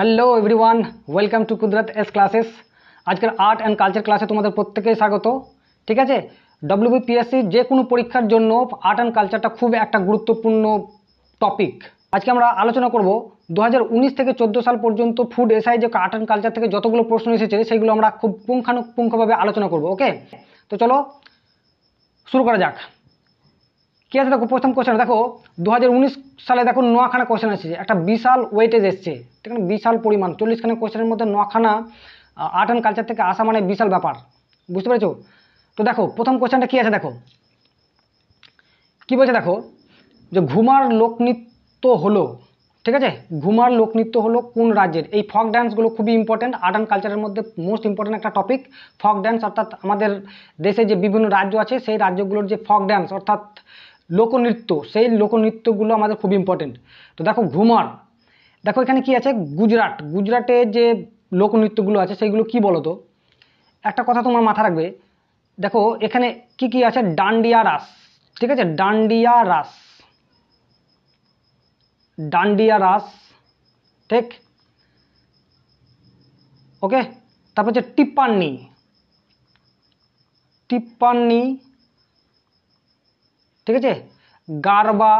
Hello everyone, welcome to কুদরত S classes. আজকের art and culture ক্লাসে তোমাদের প্রত্যেকেই স্বাগত। ঠিক আছে, ডব্লিউবিপিএসসি যে কোনো পরীক্ষার জন্য আর্ট অ্যান্ড কালচারটা খুব একটা গুরুত্বপূর্ণ টপিক। আজকে আমরা আলোচনা করব 2019 থেকে 14 সাল পর্যন্ত ফুড এসআই যে আর্ট অ্যান্ড কালচার থেকে যতগুলো প্রশ্ন এসেছে সেগুলো আমরা খুব পুঙ্খানুপুঙ্খভাবে আলোচনা করব। ওকে, তো চলো শুরু করা যাক। কি আছে দেখো, প্রথম কোশ্চেন দেখো, 2019 সালে দেখো নোয়াখানা কোশ্চেন এসেছে, একটা বিশাল ওয়েটেজ এসছে, ঠিক আছে, বিশাল পরিমাণ 40খানা কোশ্চেনের মধ্যে নোয়াখানা আর্ট অ্যান্ড কালচার থেকে আসা মানে বিশাল ব্যাপার, বুঝতে পেরেছো? তো দেখো প্রথম কোশ্চেনটা কি আছে, দেখো কি বলছে, দেখো যে ঘুমার লোকনৃত্য হলো, ঠিক আছে, ঘুমার লোকনৃত্য হলো কোন রাজ্যের? এই ফক ড্যান্সগুলো খুবই ইম্পর্টেন্ট, আর্ট অ্যান্ড কালচারের মধ্যে মোস্ট ইম্পর্টেন্ট একটা টপিক ফক ড্যান্স, অর্থাৎ আমাদের দেশে যে বিভিন্ন রাজ্য আছে সেই রাজ্যগুলোর যে ফক ড্যান্স অর্থাৎ লোকনৃত্য, সেই লোকনৃত্যগুলো আমাদের খুব ইম্পর্টেন্ট। তো দেখো ঘুমার, দেখো এখানে কি আছে, গুজরাটে যে লোকনৃত্যগুলো আছে সেইগুলো কি বলো তো? একটা কথা তোমার মাথা রাখবে, দেখো এখানে কি কি আছে, ডান্ডিয়া রাস, ঠিক আছে, ডান্ডিয়া রাস, ঠিক, ওকে। তারপর হচ্ছে টিপ্পান্নি, ঠিক আছে, গারবা,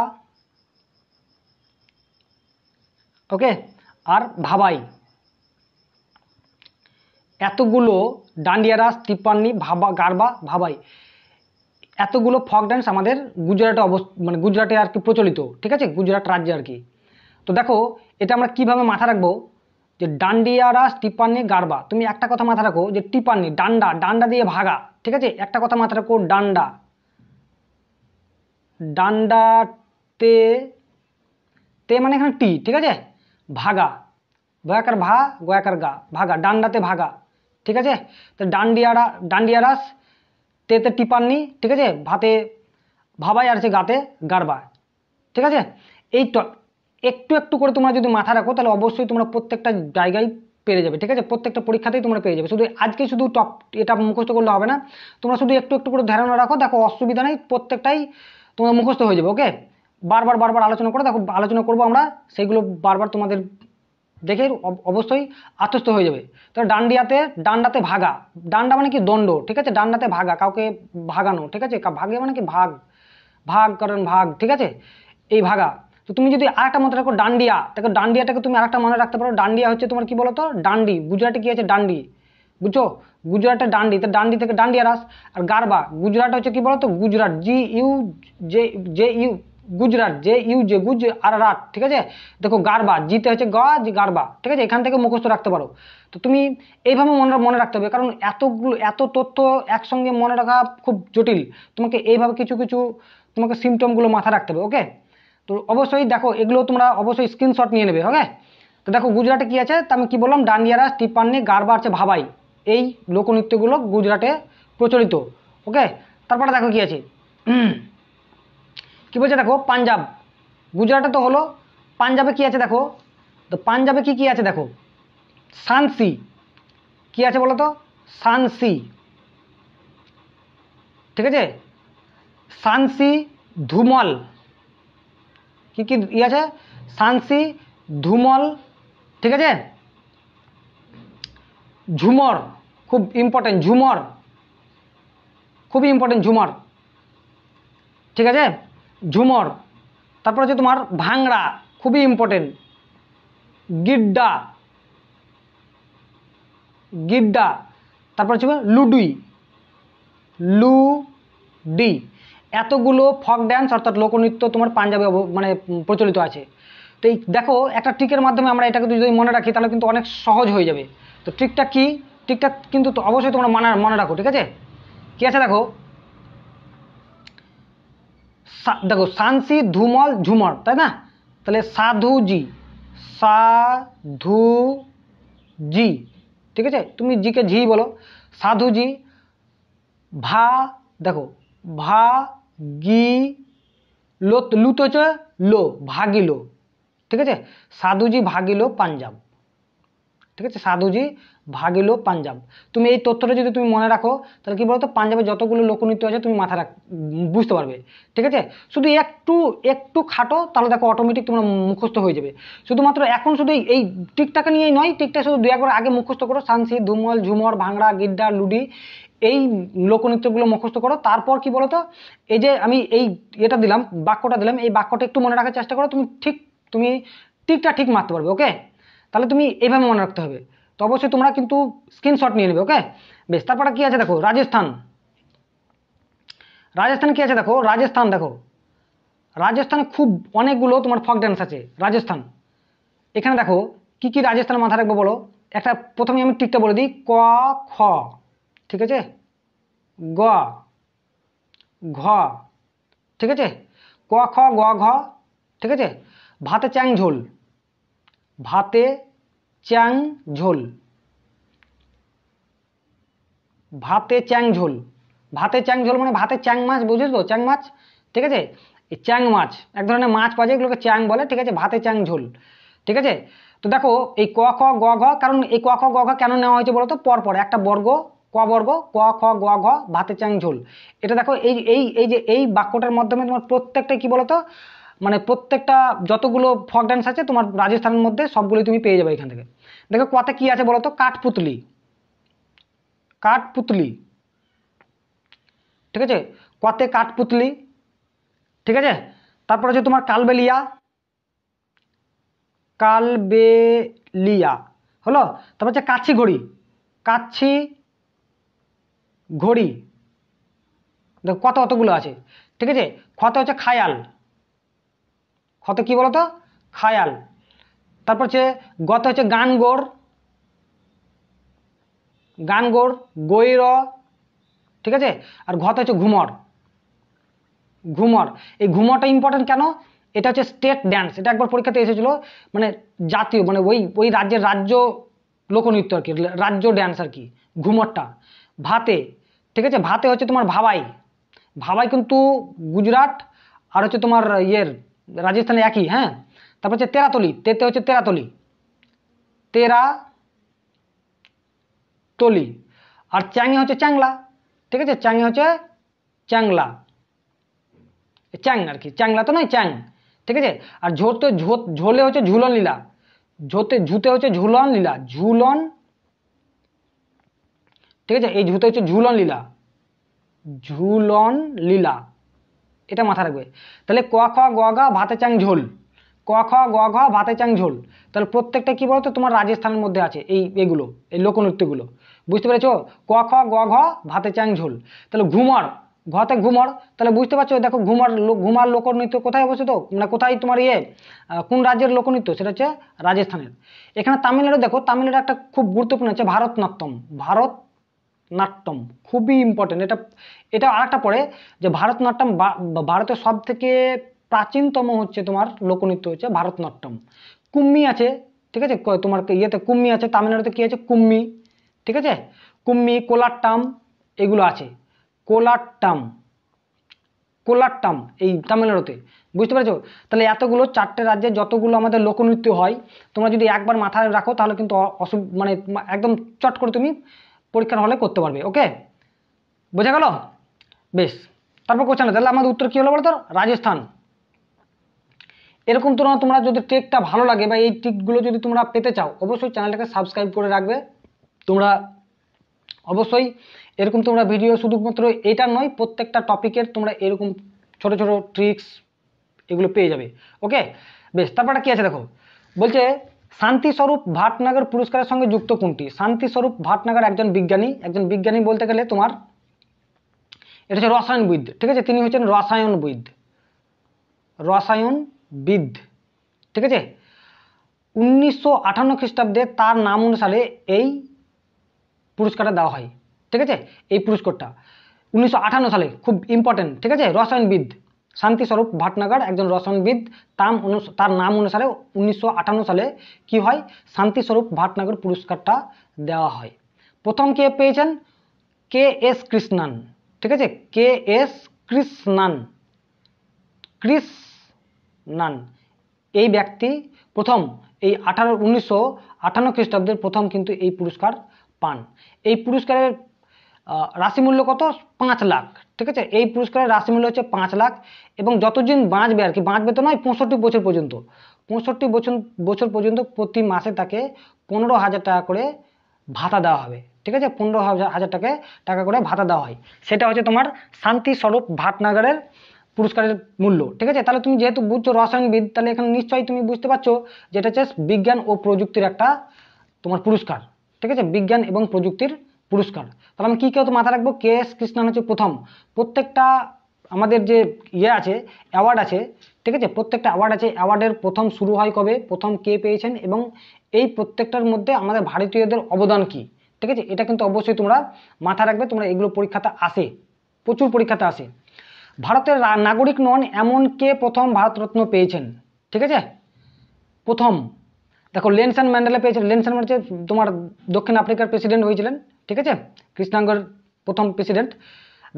ওকে, আর ভাবাই। এতগুলো ডান্ডিয়া রাস, টিপ্পান্নি, গারবা, ভাবাই, এতগুলো ফক ডান্স আমাদের গুজরাটে মানে গুজরাটে আর কি প্রচলিত, ঠিক আছে, গুজরাট রাজ্যে আর কি। তো দেখো এটা আমরা কিভাবে মাথা রাখবো, যে ডান্ডিয়া রাস, টিপ্পান্নি, গারবা। তুমি একটা কথা মাথা রাখো যে টিপ্পান্নি ডান্ডা দিয়ে ভাগা, ঠিক আছে, একটা কথা মাথা রাখো, ডান্ডাতে মানে এখানে টি, ঠিক আছে, ভাগা, ভয়াকার ভা, গয়াকার গা, ভাগা, ডান্ডাতে ভাগা, ঠিক আছে। তো ডান্ডিয়া রাস, তেতে টিপান্নি, ঠিক আছে, ভাতে ভাবাই, আর আছে গাতে গারবা, ঠিক আছে। এই একটু একটু করে তোমরা যদি মাথা রাখো তাহলে অবশ্যই তোমরা প্রত্যেকটা জায়গায় পেরে যাবে, ঠিক আছে, প্রত্যেকটা পরীক্ষাতেই তোমরা পেয়ে যাবে। শুধু আজকে শুধু এটা মুখস্থ করলে হবে না, তোমরা শুধু একটু একটু করে ধারণা রাখো, দেখো অসুবিধা নেই, প্রত্যেকটাই তোমার মুখস্থ হয়ে যাবে। ওকে, বারবার আলোচনা করো, দেখো আলোচনা করবো আমরা, সেইগুলো বারবার তোমাদের দেখে অবশ্যই আত্মস্থ হয়ে যাবে। তো ডান্ডাতে ভাগা, ডান্ডা মানে কি দণ্ড, ঠিক আছে, ডান্ডাতে ভাগা, কাউকে ভাগানো, ঠিক আছে, ভাগে মানে কি ভাগ করেন ভাগ, ঠিক আছে, এই ভাগা। তো তুমি যদি আরেকটা মনে রাখো ডান্ডিয়া, দেখো ডান্ডিয়াটাকে তুমি আরেকটা মনে রাখতে পারো, ডান্ডিয়া হচ্ছে তোমার কি বলতো, ডান্ডি, গুজরাটে কি আছে ডান্ডি, বুঝছো, গুজরাটের ডান্ডি, তো ডান্ডি থেকে ডান্ডিয়া রাস। আর গারবা, গুজরাট হচ্ছে কি বলতো, গুজরাট, গুজরাট, গুজ আর রাট, ঠিক আছে। দেখো গারবা, জিতে হচ্ছে গ, জি গারবা, ঠিক আছে, এখান থেকে মুখস্থ রাখতে পারো। তো তুমি এইভাবে মনে রাখতে হবে, কারণ এত তথ্য একসঙ্গে মনে রাখা খুব জটিল, তোমাকে এইভাবে কিছু তোমাকে সিমটমগুলো মাথায় রাখতে হবে। ওকে, তো অবশ্যই দেখো এগুলো তোমরা অবশ্যই স্ক্রিনশট নিয়ে নেবে। ওকে, তো দেখো গুজরাটে কি আছে, তা আমি কি বললাম, ডান্ডিয়া রাস, টিপ্পান্নি, গারবা, আছে ভাবাই, এই লোকনৃত্যগুলো গুজরাটে প্রচলিত। ওকে, তারপরে দেখো কি আছে, কি বলছে দেখো, পাঞ্জাব, গুজরাটে তো হলো, পাঞ্জাবে কি আছে দেখো, তো পাঞ্জাবে কি আছে দেখো, সানসি, কি আছে বলো তো, সানসি, ঠিক আছে, সানসি, ধুমল, কি আছে, সানসি, ধুমল, ঠিক আছে, ঝুমর, খুব ইম্পর্টেন্ট, ঝুমর খুবই ইম্পর্টেন্ট, ঝুমর, ঠিক আছে, ঝুমর। তারপর হচ্ছে তোমার ভাংড়া, খুবই ইম্পর্টেন্ট, গিড্ডা, তারপর হচ্ছে লুডি, এতগুলো ফক ড্যান্স অর্থাৎ লোকনৃত্য তোমার পাঞ্জাবে মানে প্রচলিত আছে। তো এই দেখো একটা ট্রিকের মাধ্যমে আমরা এটাকে যদি মনে রাখি তাহলে কিন্তু অনেক সহজ হয়ে যাবে। তো ট্রিকটা কি, ট্রিকটা কিন্তু অবশ্যই তোমরা মনে রাখো, ঠিক আছে। কি আছে দেখো, দেখো সানসি, ধুমল, ঝুমর, তাই না, তাহলে সাধুজি, ঠিক আছে, তুমি জিকে ঝি বলো, সাধুজি, দেখো ভাগি লুত হচ্ছে লো, ভাগিলো, ঠিক আছে, সাধুজি ভাগিলো পাঞ্জাব, ঠিক আছে, সাধুজি ভাগিলো পাঞ্জাব। তুমি এই তথ্যটা যদি তুমি মনে রাখো তাহলে কি বলতো, পাঞ্জাবে যতগুলো লোকনৃত্য আছে তুমি মাথা বুঝতে পারবে। ঠিক আছে, শুধু একটু একটু খাটো তাহলে দেখো অটোমেটিক তোমরা মুখস্থ হয়ে যাবে। শুধুমাত্র এখন শুধু এই টিকটাকে নিয়েই নয়, টিকটা শুধু 2-1 আগে মুখস্থ করো, সানসি, ধুমল, ঝুমর, ভাংড়া, গিদ্দা, লুডি, এই লোকনৃত্যগুলো মুখস্থ করো। তারপর কি বলতো, এই যে আমি এই এটা দিলাম, বাক্যটা দিলাম, এই বাক্যটা একটু মনে রাখার চেষ্টা করো, তুমি টিকটা ঠিক মারতে পারবে। ওকে, তাহলে তুমি এইভাবে মনে রাখতে হবে। তো অবশ্যই তোমরা কিন্তু স্ক্রিনশট নিয়ে নেবে। ওকে, বেশ। তারপরে কি আছে দেখো, রাজস্থান। রাজস্থান কি আছে দেখো, রাজস্থান দেখো, রাজস্থানে খুব অনেকগুলো তোমার ফক ড্যান্স আছে রাজস্থান। এখানে দেখো কি কি রাজস্থানের মাথা রাখবো বলো। একটা প্রথমে আমি টিকটা বলে দিই, ক খ, ঠিক আছে, গ ঘ, ঠিক আছে, ক খ গ ঘ, ঠিক আছে। ভাতে চ্যাং ঝোল, ভাতে চ্যাং ঝোল, ভাতে চ্যাং ঝোল। ভাতে চ্যাং ঝোল মানে ভাতে চ্যাং মাছ, বুঝেছো তো, চ্যাং মাছ, ঠিক আছে। এই চ্যাং মাছ এক ধরনের মাছ পাওয়া যায়, এগুলোকে চ্যাং বলে, ঠিক আছে, ভাতে চ্যাং ঝোল, ঠিক আছে। তো দেখো এই ক খ গ ঘ, কারণ এই ক খ গ ঘ কেন নেওয়া হয়েছে বলতো, পরপর একটা বর্গ, ক বর্গ, ক খ গ ঘ, ভাতে চ্যাং ঝোল। এটা দেখো এই এই এই যে এই বাক্যটার মাধ্যমে তোমার প্রত্যেকটা কি বলতো, মানে প্রত্যেকটা যতগুলো ফক ডান্স আছে তোমার রাজস্থানের মধ্যে সবগুলোই তুমি পেয়ে যাবে এখান থেকে। দেখো কতে কি আছে বলতো, কাঠপুতলি, কাঠপুতলি, ঠিক আছে, কতে কাঠপুতলি, ঠিক আছে। তারপর হচ্ছে তোমার কালবেলিয়া, কালবেলিয়া হলো। তারপর হচ্ছে কাচ্ছি ঘড়ি, কাচ্ছি ঘড়ি, দেখো কত অতগুলো আছে, ঠিক আছে। খতে হচ্ছে খায়াল, খতে কি বলতো, খায়াল। তারপর হচ্ছে গতে হচ্ছে গানগোর, গানগোর, গৈর, ঠিক আছে। আর ঘতে হচ্ছে ঘুমর, ঘুমর। এই ঘুমরটা ইম্পর্টেন্ট কেন, এটা হচ্ছে স্টেট ড্যান্স, এটা একবার পরীক্ষাতে এসেছিল, মানে জাতীয়, মানে ওই ওই রাজ্যের রাজ্য লোকনৃত্য আর কি, রাজ্য ড্যান্স আর কি ঘুমরটা। ভাতে, ঠিক আছে, ভাতে হচ্ছে তোমার ভাবাই, ভাবাই কিন্তু গুজরাট আর হচ্ছে তোমার ইয়ের রাজস্থানে একই, হ্যাঁ। তারপর হচ্ছে তেরাতলি, তেতে হচ্ছে তেরাতলি, তেরা তলি। আর চ্যাংয়ে হচ্ছে চ্যাংলা, ঠিক আছে, চ্যাংয়ে হচ্ছে চ্যাংলা, চ্যাং আর কি, চ্যাংলা তো নয়, চ্যাং, ঠিক আছে। আর ঝোতে ঝোলে হচ্ছে ঝুলন লীলা, ঝুতে হচ্ছে ঝুলন লীলা, ঝুলন, ঠিক আছে। এই ঝুতে হচ্ছে ঝুলন লীলা, ঝুলন লীলা, এটা মাথা রাখবে। তাহলে ক খ গ ঘ ভাতে চ্যাং ঝোল, ক খ গ ঘ ভাতে চ্যাং ঝোল, তাহলে প্রত্যেকটা কি বলতো তোমার রাজস্থানের মধ্যে আছে এগুলো, এই লোকনৃত্যগুলো, বুঝতে পেরেছো। ক খ গ ঘ ভাতে চ্যাং ঝোল। তাহলে ঘুমর, ঘতে ঘুমর, তাহলে বুঝতে পারছো, দেখো ঘুমার ঘুমার লোকনৃত্য কোথায় অবস্থিত, মানে কোথায় তোমার কোন রাজ্যের লোকনৃত্য, সেটা হচ্ছে রাজস্থানের। এখানে তামিলনাড়ু দেখো, তামিলনাড়ু একটা খুব গুরুত্বপূর্ণ হচ্ছে ভারতনাট্যম, ভারতনাট্যম খুবই ইম্পর্টেন্ট। এটা এটা আরেকটা পড়ে যে ভারতনাট্যম ভারতের সব থেকে প্রাচীনতম হচ্ছে তোমার লোকনৃত্য হচ্ছে ভারতনাট্যম। কুম্মি আছে, ঠিক আছে, তোমার ইয়েতে কুম্মি আছে, তামিলনাড়ুতে কি আছে, কুম্মি, ঠিক আছে, কুম্মি, কোলাট্টাম, এগুলো আছে, কোলাট্টাম, কোলাট্টাম এই তামিলনাড়ুতে, বুঝতে পেরেছো। তাহলে এতগুলো 4টে রাজ্যে যতগুলো আমাদের লোকনৃত্য হয়, তোমরা যদি একবার মাথায় রাখো তাহলে কিন্তু মানে একদম চট করে তুমি পরীক্ষার হলে করতে পারবে। ওকে, বোঝা গেল, বেশ। তারপর কোশ্চেন, তাহলে আমাদের উত্তর কি হলো বলতো, রাজস্থান। এরকম তোমরা যদি ট্রিকটা ভালো লাগে বা এই ট্রিকগুলো যদি তোমরা পেতে চাও, অবশ্যই চ্যানেলটাকে সাবস্ক্রাইব করে রাখবে। তোমরা অবশ্যই এরকম তোমরা ভিডিও শুধুমাত্র এটা নয়, প্রত্যেকটা টপিকের তোমরা এরকম ছোট ছোট ট্রিক্স এগুলো পেয়ে যাবে। ওকে, বেশ। তারপরে কি আছে দেখো, বলছে শান্তিস্বরূপ ভাটনাগর পুরস্কারের সঙ্গে যুক্ত কোনটি। শান্তিস্বরূপ ভাটনাগর একজন বিজ্ঞানী বলতে গেলে তোমার এটা হচ্ছে রসায়নবিদ, ঠিক আছে, তিনি হচ্ছেন রসায়নবিদ, রসায়নবিদ, ঠিক আছে। 1958 খ্রিস্টাব্দে তার নাম অনুসারে এই পুরস্কারটা দেওয়া হয়, ঠিক আছে। এই পুরস্কারটা 1958 সালে, খুব ইম্পর্টেন্ট, ঠিক আছে। রসায়নবিদ শান্তিস্বরূপ ভাটনাগর একজন রসায়নবিদ, তার নাম অনুসারে 1958 সালে কি হয়, শান্তিস্বরূপ ভাটনাগর পুরস্কারটা দেওয়া হয়। প্রথম কে পেয়েছেন, কে এস কৃষ্ণান, ঠিক আছে, কে এস কৃষ্ণান, কৃষ্ণান এই ব্যক্তি প্রথম এই 1958 খ্রিস্টাব্দের প্রথম কিন্তু এই পুরস্কার পান। এই পুরস্কারের রাশিমূল্য কত? 5 লাখ। ঠিক আছে, এই পুরস্কারের রাশিমূল্য হচ্ছে 5 লাখ। এবং যতদিন বাঁচবে আর কি, বাঁচবে তো নয়, 65 বছর পর্যন্ত, 65 বছর পর্যন্ত প্রতি মাসে তাকে 15,000 টাকা করে ভাতা দেওয়া হবে। ঠিক আছে, 15,000 টাকা করে ভাতা দেওয়া হয়। সেটা হচ্ছে তোমার শান্তি স্বরূপ ভাটনাগরের পুরস্কারের মূল্য। ঠিক আছে, তাহলে তুমি যেহেতু বুঝছো রসায়নবিদ, তাহলে এখানে নিশ্চয়ই তুমি বুঝতে পারছো যেটা হচ্ছে বিজ্ঞান ও প্রযুক্তির একটা তোমার পুরস্কার। ঠিক আছে, বিজ্ঞান এবং প্রযুক্তির পুরস্কার। তাহলে আমি কি কেউ তো মাথা রাখবো, কে এস কৃষ্ণন হচ্ছে প্রথম। প্রত্যেকটা আমাদের যে আছে, অ্যাওয়ার্ড আছে, ঠিক আছে, প্রত্যেকটা অ্যাওয়ার্ড আছে, অ্যাওয়ার্ডের প্রথম শুরু হয় কবে, প্রথম কে পেয়েছেন, এবং এই প্রত্যেকটার মধ্যে আমাদের ভারতীয়দের অবদান কি। ঠিক আছে, এটা কিন্তু অবশ্যই তোমরা মাথা রাখবে, তোমরা এগুলো পরীক্ষাতে আসে, প্রচুর পরীক্ষাতে আসে। ভারতের নাগরিক নন এমন কে প্রথম ভারতরত্ন পেয়েছেন? ঠিক আছে, প্রথম দেখো নেলসন ম্যান্ডেলা পেয়েছিলেন। নেলসন ম্যান্ডেলা তোমার দক্ষিণ আফ্রিকার প্রেসিডেন্ট হয়েছিলেন। ঠিক আছে, কৃষ্ণাঙ্গর প্রথম প্রেসিডেন্ট।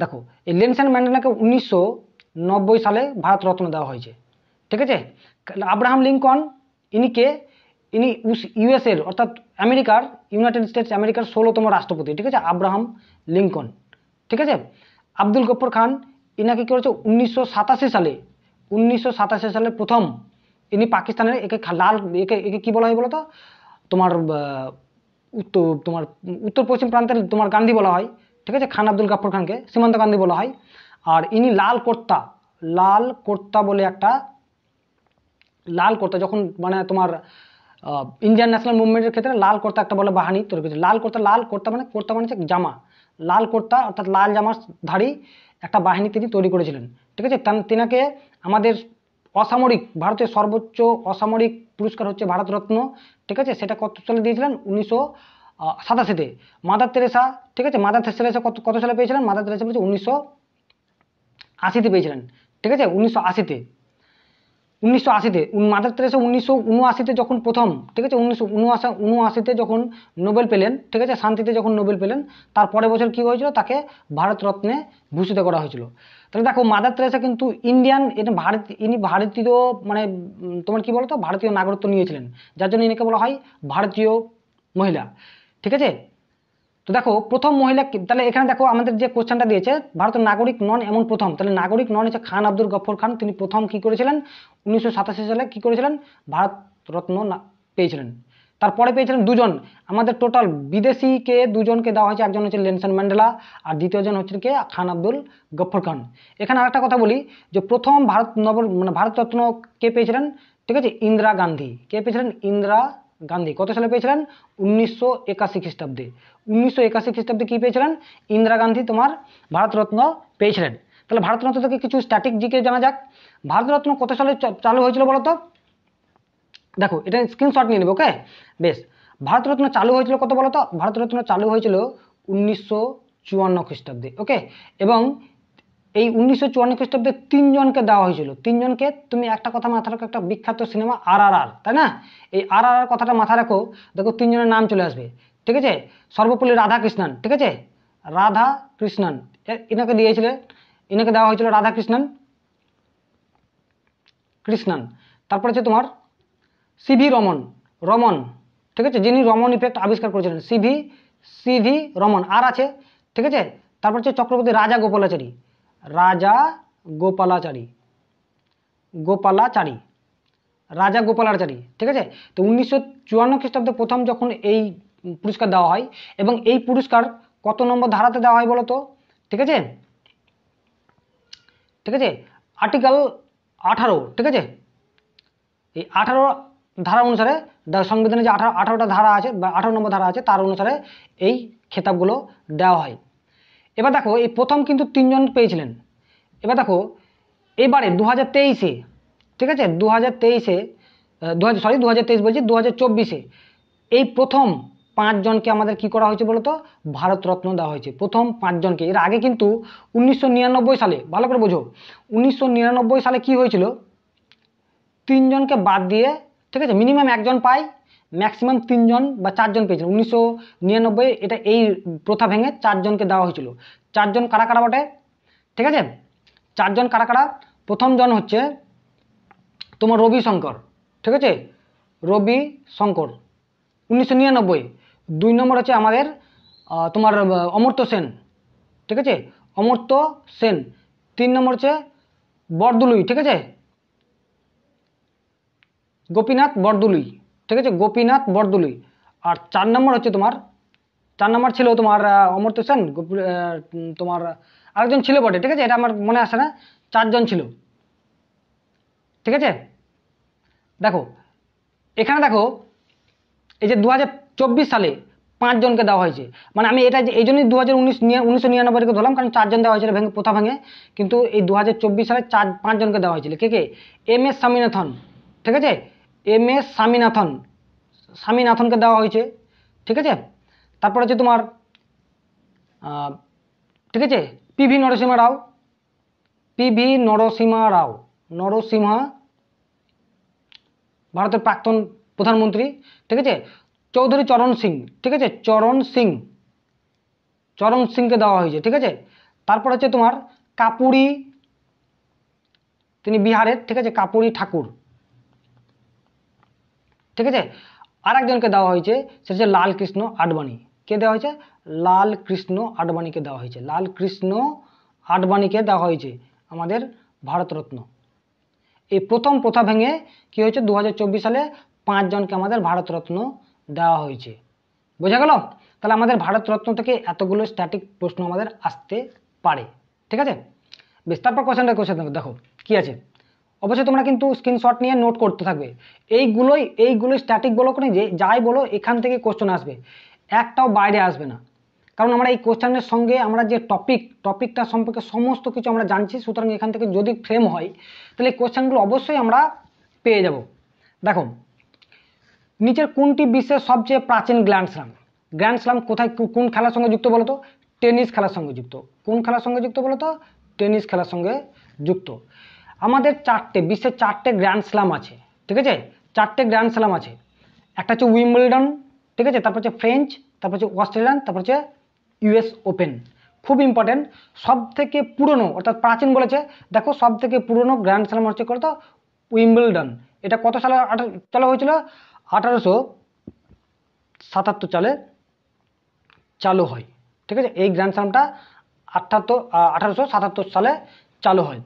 দেখো এই নেলসন ম্যান্ডেলাকে 1990 সালে ভারতরত্ন দেওয়া হয়েছে। ঠিক আছে, আব্রাহাম লিঙ্কন ইনি কে? ইনি ইউএসএর অর্থাৎ আমেরিকার, ইউনাইটেড স্টেটস আমেরিকার 16তম রাষ্ট্রপতি। ঠিক আছে, আব্রাহাম লিঙ্কন। ঠিক আছে, আব্দুল গফর খান ইনাকে কি করেছে 1987 সালে, 1987 সালে প্রথম ইনি পাকিস্তানের, একে লাল, একে কি বলা হয় বলতো, তোমার উত্তর পশ্চিম প্রান্তের তোমার গান্ধী বলা হয়। ঠিক আছে, খান আব্দুল গাফর খানকে সীমান্ত গান্ধী বলা হয়। আর ইনি লাল কোর্তা বলে একটা, লাল কোর্তা যখন মানে তোমার ইন্ডিয়ান ন্যাশনাল মুভমেন্টের ক্ষেত্রে লাল কোর্তা একটা বলে বাহিনী তৈরি করেছে। লাল কোর্তা মানে হচ্ছে জামা, লাল কোর্তা অর্থাৎ লাল জামার ধারী একটা বাহিনী তিনি তৈরি করেছিলেন। ঠিক আছে, তিনাকে আমাদের অসামরিক, ভারতের সর্বোচ্চ অসামরিক পুরস্কার হচ্ছে ভারতরত্ন। ঠিক আছে, সেটা কত সালে দিয়েছিলেন? 1987-তে। মাদার তেরেসা, ঠিক আছে, মাদার তেরেসা কত সালে পেয়েছিলেন? মাদার তেরেসা বলছে 1980-তে পেয়েছিলেন। ঠিক আছে, 1980-তে মাদার তেরেসা 1979-তে যখন প্রথম, ঠিক আছে, 1979-তে যখন নোবেল পেলেন, ঠিক আছে, শান্তিতে যখন নোবেল পেলেন, তারপরে বছর কি হয়েছিল, তাকে ভারতরত্নে ভূষিত করা হয়েছিল। তাহলে দেখো মাদার তেরেসা কিন্তু ইন্ডিয়ান, এটা ইনি ভারতীয় মানে তোমার কি বলতো, ভারতীয় নাগরিকত্ব নিয়েছিলেন, যার জন্য ইনাকে বলা হয় ভারতীয় মহিলা। ঠিক আছে, তো দেখো প্রথম মহিলা, তাহলে এখানে দেখো আমাদের যে কোশ্চেনটা দিয়েছে, ভারতের নাগরিক নন এমন প্রথম, তাহলে নাগরিক নন হচ্ছে খান আব্দুল গফর খান। তিনি প্রথম কি করেছিলেন? 1987 সালে কি করেছিলেন? ভারতরত্ন পেয়েছিলেন। তারপরে পেয়েছিলেন দুজন, আমাদের টোটাল বিদেশিকে দুজনকে দেওয়া হয়েছে। একজন হচ্ছে নেলসন ম্যান্ডেলা, আর দ্বিতীয়জন হচ্ছে কে? খান আব্দুল গফর খান। এখানে আরেকটা কথা বলি, যে প্রথম ভারতরত্ন কে পেয়েছিলেন? ঠিক আছে, ইন্দিরা গান্ধী। কে পেয়েছিলেন? ইন্দিরা গান্ধী। কত সালে পেয়েছিলেন? 1981 খ্রিস্টাব্দে। 1981 খ্রিস্টাব্দে কি পেয়েছিলেন? ইন্দিরা গান্ধী তোমার ভারতরত্ন পেয়েছিলেন। তাহলে ভারতরত্ন থেকে কিছু স্ট্যাটিক জিকে জানা যাক। ভারতরত্ন কত সালে চালু হয়েছিল বলতো? দেখো এটা স্ক্রিনশট নিয়ে নেবে, ওকে? বেশ, ভারতরত্ন চালু হয়েছিল কত বলতো? ভারতরত্ন চালু হয়েছিল 1954 খ্রিস্টাব্দে, ওকে? এবং এই 1954 খ্রিস্টাব্দে 3 জনকে দেওয়া হয়েছিল। 3 জনকে, তুমি একটা কথা মাথায় রাখো, একটা বিখ্যাত সিনেমা RRR, তাই না? এই RRR কথাটা মাথায় রাখো, দেখো 3 জনের নাম চলে আসবে। ঠিক আছে, সর্বপল্লী রাধাকৃষ্ণন, ঠিক আছে, রাধাকৃষ্ণন ইনাকে দিয়েছিলেন, ইনাকে দেওয়া হয়েছিল রাধাকৃষ্ণন। তারপর হচ্ছে তোমার সিভি রমন, ঠিক আছে, যিনি রমন ইফেক্ট আবিষ্কার করেছিলেন, সিভি রমন আর আছে। ঠিক আছে, তারপর হচ্ছে চক্রবর্তী রাজা গোপালাচারী। ঠিক আছে, তো 1954 খ্রিস্টাব্দে প্রথম যখন এই পুরস্কার দেওয়া হয়, এবং এই পুরস্কার কত নম্বর ধারাতে দেওয়া হয় বলতো? ঠিক আছে, আর্টিকেল 18। ঠিক আছে, এই 18 ধারা অনুসারে সংবিধানে যে 18টা ধারা আছে বা 18 নম্বর ধারা আছে, তার অনুসারে এই খেতাবগুলো দেওয়া হয়। এবার দেখো এই প্রথম কিন্তু 3 জন পেয়েছিলেন। এবার দেখো এবারে 2023-এ, ঠিক আছে, 2023-এ 2023 বলছি, 2024-এ এই প্রথম 5 জনকে আমাদের কি করা হয়েছে বলতো? ভারতরত্ন দেওয়া হয়েছে, প্রথম 5 জনকে। এর আগে কিন্তু 1999 সালে, ভালো করে বোঝো, 1999 সালে কি হয়েছিল? 3 জনকে বাদ দিয়ে, ঠিক আছে, মিনিমাম 1 জন পায়, ম্যাক্সিমাম 3 জন বা 4 জন পেয়েছিল। 1999 এটা এই প্রথা ভেঙে 4 জনকে দেওয়া হয়েছিল। 4 জন কারা কারা বটে? ঠিক আছে, 4 জন কারা কারা? প্রথম জন হচ্ছে তোমার রবিশঙ্কর, ঠিক আছে, রবি শঙ্কর 1999। 2 নম্বর হচ্ছে আমাদের তোমার অমর্ত্য সেন, ঠিক আছে, অমর্ত্য সেন। 3 নম্বর হচ্ছে বরদলুই, ঠিক আছে, গোপীনাথ বরদলুই, ঠিক আছে, গোপীনাথ বরদলুই। আর 4 নম্বর হচ্ছে তোমার, 4 নম্বর ছিল তোমার অমর্ত্য সেন, তোমার আরেকজন ছিল বটে, ঠিক আছে, এটা আমার মনে আসে না, 4 জন ছিল, ঠিক আছে। দেখো এখানে দেখো এই যে 2024 সালে 5 জনকে দেওয়া হয়েছে, মানে আমি এটা এই জন্যই 1999 ধরলাম, কারণ 4 জন দেওয়া হয়েছিল ভেঙে প্রথা ভেঙে, কিন্তু এই 2024 সালে 5 জনকে দেওয়া হয়েছিল। কে কে? এম এস স্বামীনাথন, ঠিক আছে, এম এস স্বামীনাথনকে দেওয়া হয়েছে, ঠিক আছে। তারপর হচ্ছে তোমার ঠিক আছে পিভি নরসিংহ রাও, পিভি নরসিংহ রাও, নরসিংহ, ভারতের প্রাক্তন প্রধানমন্ত্রী, ঠিক আছে। চৌধুরী চরণ সিং, ঠিক আছে, চরণ সিংকে দেওয়া হয়েছে, ঠিক আছে। তারপর হচ্ছে তোমার কাপুরি, তিনি বিহারের, ঠিক আছে, কাপুরি ঠাকুর, ঠিক আছে। আর একজনকে দেওয়া হয়েছে, সেটা হচ্ছে লাল কৃষ্ণ আডবাণী। কে দেওয়া হয়েছে? লাল কৃষ্ণ আডবাণীকে দেওয়া হয়েছে, লাল কৃষ্ণ আডবাণীকে দেওয়া হয়েছে আমাদের ভারতরত্ন। এই প্রথম প্রথা ভেঙে কি হয়েছে, 2024 সালে 5 জনকে আমাদের ভারতরত্ন দেওয়া হয়েছে। বোঝা গেল? তাহলে আমাদের ভারতরত্ন থেকে এতগুলো স্ট্যাটিক প্রশ্ন আমাদের আসতে পারে, ঠিক আছে। বেশ, তারপর কোশ্চেনটা দেখো কি আছে। অবশ্যই তোমরা কিন্তু স্ক্রিনশট নিয়ে নোট করতে থাকবে। এইগুলোই স্ট্যাটিক বলো করে যে যাই বলো, এখান থেকে কোশ্চেন আসবে, একটাও বাইরে আসবে না। কারণ আমরা এই কোশ্চেনের সঙ্গে আমরা যে টপিকটা সম্পর্কে সমস্ত কিছু আমরা জানছি, সুতরাং এখান থেকে যদি ফ্রেম হয় তাহলে এই কোশ্চেনগুলো অবশ্যই আমরা পেয়ে যাব। দেখো নিচের কোনটি বিশ্বের সবচেয়ে প্রাচীন গ্র্যান্ড স্ল্যাম কোথায়, কোন খেলার সঙ্গে যুক্ত বলতো? টেনিস খেলার সঙ্গে যুক্ত। কোন খেলার সঙ্গে যুক্ত বলতো? টেনিস খেলার সঙ্গে যুক্ত। আমাদের বিশ্বের 4টে গ্র্যান্ড স্ল্যাম আছে, ঠিক আছে, 4টে গ্র্যান্ড স্ল্যাম আছে। একটা হচ্ছে উইম্বলডন, ঠিক আছে, তারপর হচ্ছে ফ্রেঞ্চ, তারপর হচ্ছে অস্ট্রেলিয়ান, তারপর হচ্ছে ইউএস ওপেন। খুব ইম্পর্টেন্ট, সব থেকে পুরনো অর্থাৎ প্রাচীন বলেছে। দেখো সব থেকে পুরনো গ্র্যান্ড স্ল্যাম হচ্ছে কত? উইম্বলডন। এটা কত সালে চালু হয়েছিল? 1877 সালে চালু হয়, ঠিক আছে। এই গ্র্যান্ড স্ল্যামটা 1877 সালে চালু হয়।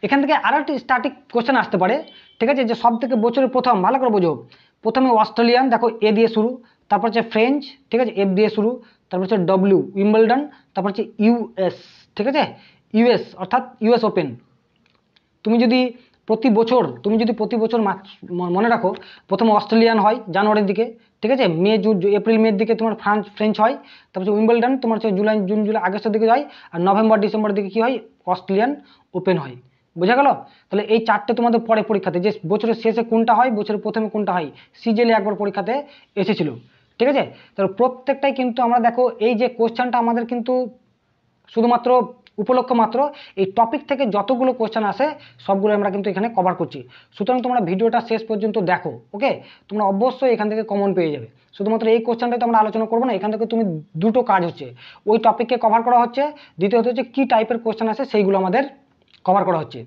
এখান থেকে আরো একটি স্ট্যাটিক কোশ্চেন আসতে পারে, ঠিক আছে, যে সব থেকে বছরের প্রথম, ভালো করে বোঝো, প্রথমে অস্ট্রেলিয়ান, দেখো এ দিয়ে শুরু, তারপর হচ্ছে ফ্রেঞ্চ, ঠিক আছে, এফ দিয়ে শুরু, তারপর হচ্ছে ডব্লিউ উইম্বলডন, তারপর হচ্ছে ইউএস, ঠিক আছে, ইউএস অর্থাৎ ইউএস ওপেন। তুমি যদি প্রতি বছর মনে রাখো, প্রথমে অস্ট্রেলিয়ান হয় জানুয়ারির দিকে, ঠিক আছে, এপ্রিল মের দিকে তোমার ফ্রেঞ্চ হয়, তারপর হচ্ছে উইম্বলডন তোমার হচ্ছে জুন জুলাই আগস্টের দিকে যায়, আর নভেম্বর ডিসেম্বরের দিকে কি হয়? অস্ট্রেলিয়ান ওপেন হয়। বোঝা গেল? তাহলে এই 4টে তোমাদের পরে পরীক্ষাতে, যে বছরের শেষে কোনটা হয়, বছরের প্রথমে কোনটা হয়, সিজিএলে একবার পরীক্ষাতে এসেছিল, ঠিক আছে। তাহলে প্রত্যেকটাই কিন্তু আমরা দেখো এই যে কোশ্চেনটা আমাদের কিন্তু শুধুমাত্র উপলক্ষ মাত্র, এই টপিক থেকে যতগুলো কোশ্চেন আসে সবগুলো আমরা কিন্তু এখানে কভার করছি। সুতরাং তোমরা ভিডিওটা শেষ পর্যন্ত দেখো, ওকে, তোমরা অবশ্যই এখান থেকে কমন পেয়ে যাবে। শুধুমাত্র এই কোশ্চেনটাই তো আমরা আলোচনা করবো না, এখান থেকে তুমি দুটো কাজ হচ্ছে, ওই টপিককে কভার করা হচ্ছে, দ্বিতীয়ত হচ্ছে কি টাইপের কোশ্চেন আসে সেইগুলো আমাদের কভার করা হচ্ছে।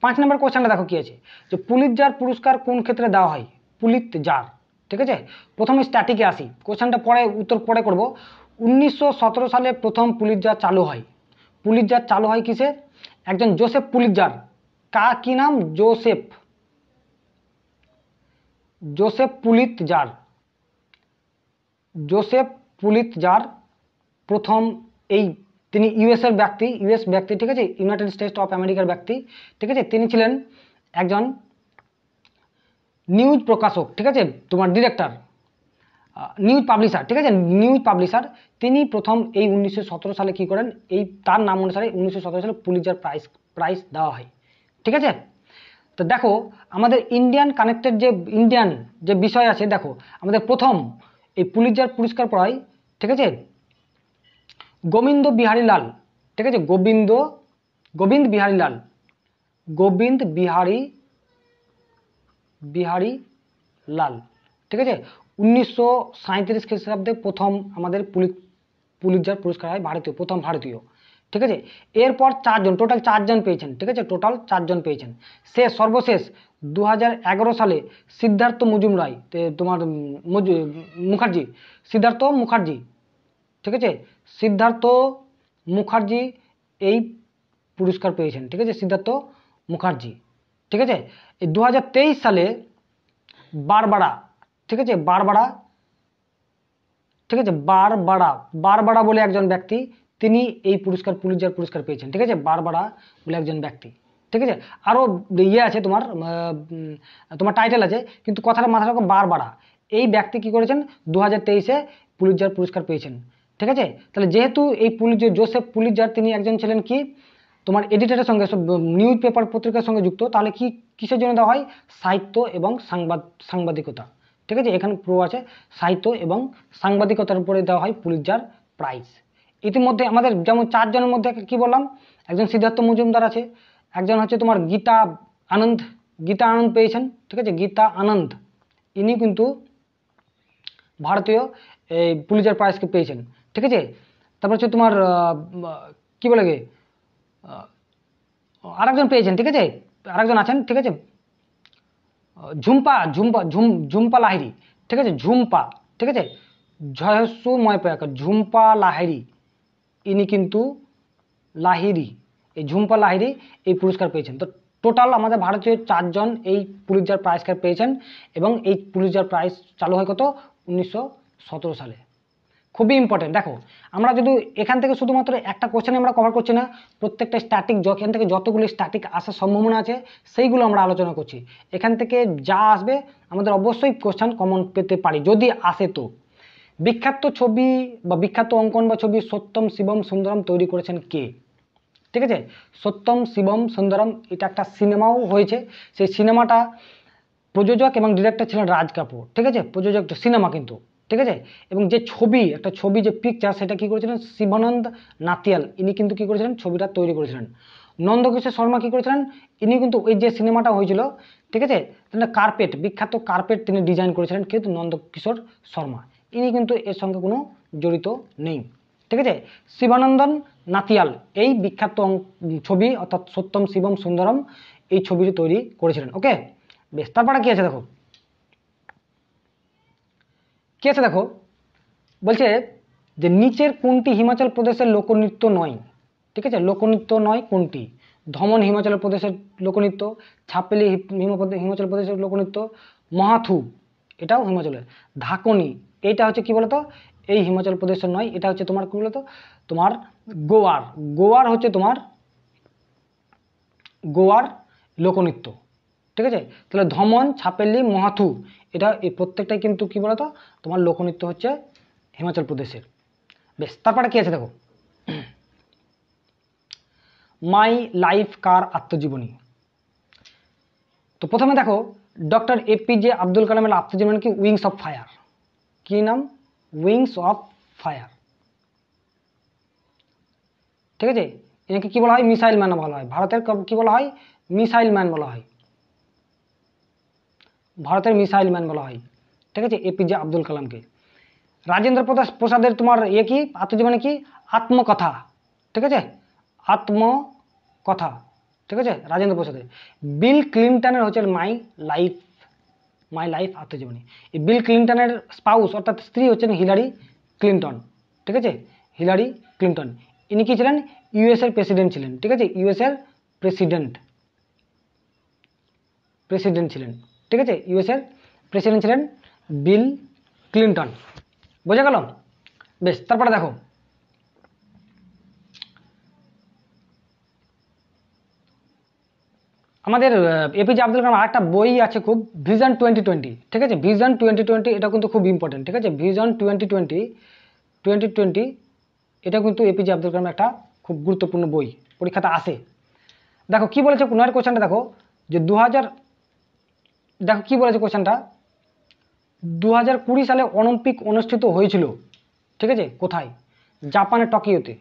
5 নম্বর কোশ্চেনটা দেখো কি আছে, যে পুলিৎজার পুরস্কার কোন ক্ষেত্রে দেওয়া হয়? পুলিৎজার, ঠিক আছে। প্রথমে স্ট্যাটিকে আসি, কোশ্চেনটা পরে উত্তর পরে করবো। 1917 সালে প্রথম পুলিৎজার চালু হয়। পুলিৎজার চালু হয় কিসে? একজন জোসেফ পুলিৎজার, কি নাম? জোসেফ পুলিৎজার প্রথম, তিনি ইউএস ব্যক্তি, ঠিক আছে, ইউনাইটেড স্টেটস অফ আমেরিকার ব্যক্তি, ঠিক আছে। তিনি ছিলেন একজন নিউজ প্রকাশক, ঠিক আছে, তোমার ডিরেক্টর, নিউজ পাবলিশার, ঠিক আছে, নিউজ পাবলিশার। তিনি প্রথম এই 1917 সালে কি করেন, এই তার নাম অনুসারে 1917 সালে পুলিৎজার প্রাইজ দেওয়া হয়, ঠিক আছে। তো দেখো আমাদের ইন্ডিয়ান যে বিষয় আছে, দেখো আমাদের প্রথম এই পুলিৎজার পুরস্কার পায়, ঠিক আছে, গোবিন্দ বিহারী লাল, ঠিক আছে, গোবিন্দ বিহারী লাল, ঠিক আছে। 1937 খ্রিস্টাব্দে প্রথম আমাদের পুলিৎজার পুরস্কার হয়, প্রথম ভারতীয়, ঠিক আছে। এরপর 4জন, টোটাল 4জন পেয়েছেন, ঠিক আছে, টোটাল 4জন পেয়েছেন। সর্বশেষ 2011 সালে সিদ্ধার্থ মজুমদার, তোমার মুখার্জি, সিদ্ধার্থ মুখার্জি, ঠিক আছে, সিদ্ধার্থ মুখার্জি এই পুরস্কার পেয়েছেন, ঠিক আছে, সিদ্ধার্থ মুখার্জি, ঠিক আছে। এই 2023 সালে বারবারা, ঠিক আছে, বারবারা, ঠিক আছে, বারবারা বলে একজন ব্যক্তি, তিনি এই পুরস্কার, পুলিৎজার পুরস্কার পেয়েছেন, ঠিক আছে, বারবারা বলে একজন ব্যক্তি, ঠিক আছে। আরও ইয়ে আছে তোমার, তোমার টাইটেল আছে, কিন্তু কথাটা মাথায় রাখো, বারবারা এই ব্যক্তি কি করেছেন, 2023-এ পুলিৎজার পুরস্কার পেয়েছেন, ঠিক আছে। তাহলে যেহেতু এই জোসেফ পুলিৎজার তিনি একজন ছিলেন কি তোমার এডিটরের সঙ্গে, নিউজ পেপার পত্রিকার সঙ্গে যুক্ত, তাহলে কি কিসের জন্য দেওয়া হয়, সাহিত্য এবং সাংবাদিকতা, ঠিক আছে, এখানে পুরো আছে সাহিত্য এবং সাংবাদিকতার উপরে দেওয়া হয় পুলিৎজার প্রাইজ। ইতিমধ্যে আমাদের যেমন 4জনের মধ্যে কি বললাম, একজন সিদ্ধার্থ মজুমদার আছে, একজন হচ্ছে তোমার গীতা আনন্দ পেয়েছেন, ঠিক আছে, গীতা আনন্দ, ইনি কিন্তু ভারতীয় এই পুলিৎজার প্রাইজকে পেয়েছেন, ঠিক আছে। তারপর হচ্ছে তোমার কি বলে গে আরেকজন পেয়েছেন, ঠিক আছে, আরেকজন আছেন, ঠিক আছে, ঝুম্পা লাহিড়ী, ঠিক আছে, ঝুম্পা, ঠিক আছে, জয়সুময় প্রয়াকা, ঝুম্পা লাহিড়ী, ইনি কিন্তু এই ঝুম্পা লাহিড়ী এই পুরস্কার পেয়েছেন। তো টোটাল আমাদের ভারতীয় 4জন এই পুলিৎজার প্রাইজকার পেয়েছেন, এবং এই পুলিৎজার প্রাইজ চালু হয় কত, 1917 সালে। খুবই ইম্পর্টেন্ট। দেখো আমরা যদি এখান থেকে শুধুমাত্র একটা কোশ্চেন আমরা কভার করছি না, প্রত্যেকটা স্ট্যাটিক, এখান থেকে যতগুলো স্ট্যাটিক আসার সম্ভাবনা আছে সেইগুলো আমরা আলোচনা করছি। এখান থেকে যা আসবে আমাদের অবশ্যই কোশ্চেন কমন পেতে পারি, যদি আসে তো। বিখ্যাত ছবি বা বিখ্যাত অঙ্কন বা ছবি সত্যম শিবম সুন্দরম তৈরি করেছেন কে, ঠিক আছে, সত্যম শিবম সুন্দরম, এটা একটা সিনেমাও হয়েছে, সেই সিনেমাটা প্রযোজক এবং ডিরেক্টর ছিলেন রাজ কাপুর, ঠিক আছে, প্রযোজক সিনেমা কিন্তু, ঠিক আছে। এবং যে একটা ছবি যে পিকচার, সেটা কি করেছিলেন, শিবানন্দ নাতিয়াল, ইনি কিন্তু কি করেছিলেন, ছবিটা তৈরি করেছিলেন। নন্দকিশোর শর্মা কি করেছিলেন, ইনি কিন্তু ওই যে সিনেমাটা হয়েছিল, ঠিক আছে, কার্পেট, বিখ্যাত কার্পেট তিনি ডিজাইন করেছিলেন, কিন্তু নন্দকিশোর শর্মা, ইনি কিন্তু এর সঙ্গে কোনো জড়িত নেই, ঠিক আছে। শিবানন্দন নাতিয়াল এই বিখ্যাত ছবি অর্থাৎ সত্যম শিবম সুন্দরম এই ছবিটি তৈরি করেছিলেন। ওকে, বেশ। তারপরে কি আছে দেখো, কি আছে দেখো, বলছে যে নিচের কোনটি হিমাচল প্রদেশের লোকনৃত্য নয়, ঠিক আছে, লোকনৃত্য নয় কোনটি, ধমন হিমাচল প্রদেশের লোকনৃত্য, ছাপেলি হিমাচল প্রদেশের লোকনৃত্য, মাহাথু এটাও হিমাচলের, ধাকনি এইটা হচ্ছে কি বলতো, এই হিমাচল প্রদেশের নয়, এটা হচ্ছে তোমার কি বলতো, তোমার গোয়ার হচ্ছে তোমার গোয়ার লোকনৃত্য, ঠিক আছে। তাহলে ধমন, ছাপেলি, মাহাথু এটা এই প্রত্যেকটাই কিন্তু কি বলতো তোমার লোকনৃত্য হচ্ছে হিমাচল প্রদেশের। বেশ, তারপরে কি আছে দেখো, মাই লাইফ কার আত্মজীবনী। তো প্রথমে দেখো ডক্টর এপিজে আব্দুল কালামের আত্মজীবনী কি, উইংস অফ ফায়ার, কি নাম, উইংস অফ ফায়ার, ঠিক আছে। এনাকে কি বলা হয়, মিসাইল ম্যান বলা হয়, ভারতের কি বলা হয়, মিসাইল ম্যান বলা হয়, ভারতের মিসাইল ম্যান বলা হয়, ঠিক আছে, এপিজে আব্দুল কালামকে। রাজেন্দ্র প্রসাদের তোমার কি আত্মজীবনী কি, আত্মকথা, ঠিক আছে, আত্মকথা, ঠিক আছে, রাজেন্দ্র প্রসাদের। বিল ক্লিনটনের হচ্ছে মাই লাইফ আত্মজীবনী। এই বিল ক্লিনটনের স্পাউস অর্থাৎ স্ত্রী হচ্ছেন হিলারি ক্লিনটন, ঠিক আছে, হিলারি ক্লিনটন, ইনি কি ছিলেন, ইউএস এর প্রেসিডেন্ট ছিলেন, ঠিক আছে, ইউএস এর প্রেসিডেন্ট ছিলেন, ঠিক আছে, ইউএস এর প্রেসিডেন্ট ছিলেন বিল ক্লিনটন, বোঝা গেল। বেশ, তারপরে দেখো আমাদের এপিজে আব্দুল কালাম আরেকটা বই আছে খুব, ভিশন 2020, ঠিক আছে, ভিশন 2020 এটা কিন্তু খুব ইম্পর্টেন্ট, ঠিক আছে, ভিশন 2020 এটা কিন্তু এপিজে আব্দুল কালামের একটা খুব গুরুত্বপূর্ণ বই, পরীক্ষাতে আসে। দেখো কি বলেছে পুনরায় কোশ্চেনটা, দেখো যে দেখো কি বলেছে কোশ্চেনটা, 2020 সালে অলিম্পিক অনুষ্ঠিত হয়েছিল, ঠিক আছে, কোথায়, জাপানের টোকিওতে,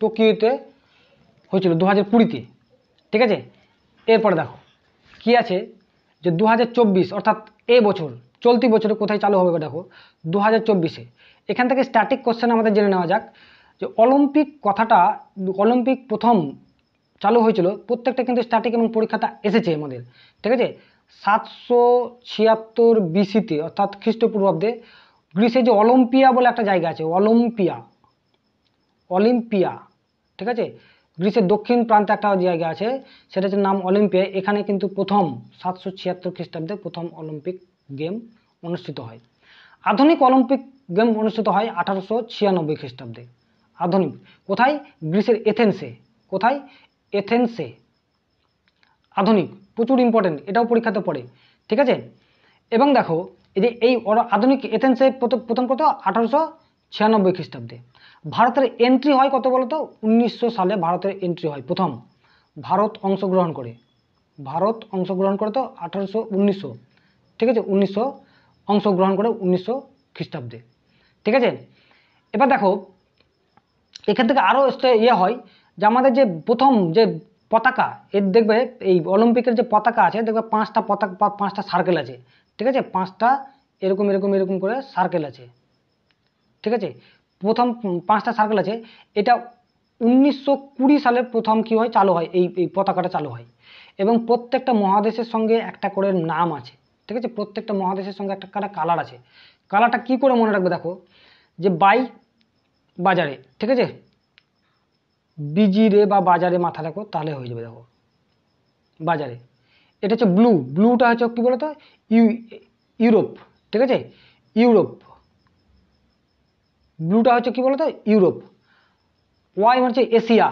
টোকিওতে হয়েছিল 2020-তে, ঠিক আছে। এরপরে দেখো কি আছে যে 2024 অর্থাৎ এ বছর চলতি বছরে কোথায় চালু হবে দেখো 2024-এ। এখান থেকে স্ট্যাটিক কোশ্চেন আমাদের জেনে নেওয়া যাক যে অলিম্পিক কথাটা, অলিম্পিক প্রথম চালু হয়েছিল, প্রত্যেকটা কিন্তু স্ট্যাটিক এবং পরীক্ষাটা এসেছে আমাদের, ঠিক আছে। 776 বিসিতে অর্থাৎ খ্রিস্টপূর্বাব্দে গ্রিসে যে অলিম্পিয়া বলে একটা জায়গা আছে, অলিম্পিয়া, অলিম্পিয়া, ঠিক আছে, গ্রিসের দক্ষিণ প্রান্তে একটা জায়গা আছে, সেটা হচ্ছে নাম অলিম্পিয়া। এখানে কিন্তু প্রথম 776 খ্রিস্টাব্দে প্রথম অলিম্পিক গেম অনুষ্ঠিত হয়। আধুনিক অলিম্পিক গেম অনুষ্ঠিত হয় 1896 খ্রিস্টাব্দে। আধুনিক কোথায়? গ্রিসের এথেন্সে। কোথায়? এথেন্সে। আধুনিক প্রচুর ইম্পর্টেন্ট, এটাও পরীক্ষাতে পড়ে, ঠিক আছে। এবং দেখো এই যে এই আধুনিক এথেন্সে প্রথম কত? 1896 খ্রিস্টাব্দে। ভারতের এন্ট্রি হয় কত বলতো? 1900 সালে ভারতের এন্ট্রি হয় প্রথম। ভারত অংশগ্রহণ করে, ভারত অংশগ্রহণ করে তো 1900, ঠিক আছে, 1900 অংশগ্রহণ করে 1900 খ্রিস্টাব্দে, ঠিক আছে। এবার দেখো এখান থেকে আরও ইয়ে হয় যে আমাদের যে প্রথম যে পতাকা, এর দেখবে এই অলিম্পিকের যে পতাকা আছে, দেখবে 5টা পতাকা, 5টা সার্কেল আছে, ঠিক আছে, 5টা এরকম এরকম এরকম করে সার্কেল আছে, ঠিক আছে, প্রথম 5টা সার্কেল আছে। এটা 1920 সালে প্রথম কি হয়? চালু হয়, এই পতাকাটা চালু হয়। এবং প্রত্যেকটা মহাদেশের সঙ্গে একটা করে নাম আছে, ঠিক আছে, প্রত্যেকটা মহাদেশের সঙ্গে একটা করে কালার আছে। কালারটা কি করে মনে রাখবে? দেখো যে বাজারে, ঠিক আছে, বিজিরে বা বাজারে মাথা রাখো তাহলে হয়ে যাবে। দেখো বাজারে এটা হচ্ছে ব্লু, ব্লুটা হচ্ছে কি বলতো? ইউরোপ, ঠিক আছে, ইউরোপ। ব্লুটা হচ্ছে কি বলতো? ইউরোপ। ওয়াই মানে হচ্ছে এশিয়া,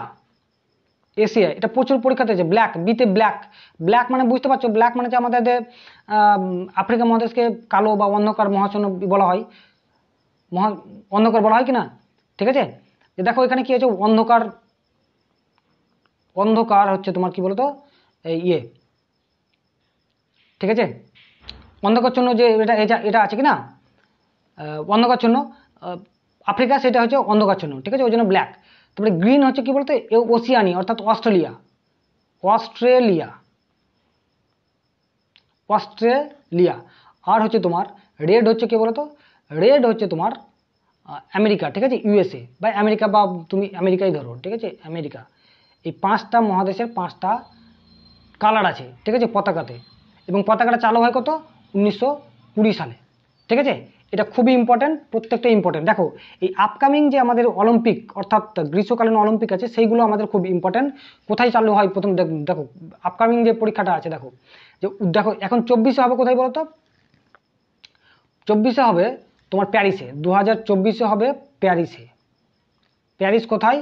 এশিয়া। এটা প্রচুর পরীক্ষাতে আছে। ব্ল্যাক, বিতে ব্ল্যাক, ব্ল্যাক মানে বুঝতে পারছো, ব্ল্যাক মানে হচ্ছে আমাদের আফ্রিকা মহাদেশকে কালো বা অন্ধকার মহাশূন্য বলা হয়, অন্ধকার বলা হয় কি না, ঠিক আছে। দেখো এখানে কি হচ্ছে? অন্ধকার, অন্ধকার হচ্ছে তোমার কি বলতো এই ইয়ে, ঠিক আছে, অন্ধকারচ্ছন্ন যে এটা আছে কি না, অন্ধকারচ্ছন্ন আফ্রিকা, সেটা হচ্ছে অন্ধকারচ্ছন্ন, ঠিক আছে, ওই জন্য ব্ল্যাক। তারপরে গ্রিন হচ্ছে কি বলতো? ওসিয়ানি অর্থাৎ অস্ট্রেলিয়া, অস্ট্রেলিয়া, অস্ট্রেলিয়া। আর হচ্ছে তোমার রেড হচ্ছে কি বলতো? রেড হচ্ছে তোমার আমেরিকা, ঠিক আছে, ইউএসএ বা আমেরিকা, বা তুমি আমেরিকাই ধরো, ঠিক আছে, আমেরিকা। এই 5টা মহাদেশের 5টা কালার আছে, ঠিক আছে, পতাকাতে। এবং পতাকাটা চালু হয় কত? 1920 সালে, ঠিক আছে। এটা খুবই ইম্পর্টেন্ট, প্রত্যেকটা ইম্পর্টেন্ট। দেখো এই আপকামিং যে আমাদের অলিম্পিক অর্থাৎ গ্রীষ্মকালীন অলিম্পিক আছে, সেইগুলো আমাদের খুব ইম্পর্টেন্ট। কোথায় চালু হয় প্রথম? দেখো আপকামিং যে পরীক্ষাটা আছে, দেখো যে দেখো এখন 24-এ হবে কোথায় বলো তো? 24-এ হবে তোমার প্যারিসে, 2024-এ হবে প্যারিসে। প্যারিস কোথায়?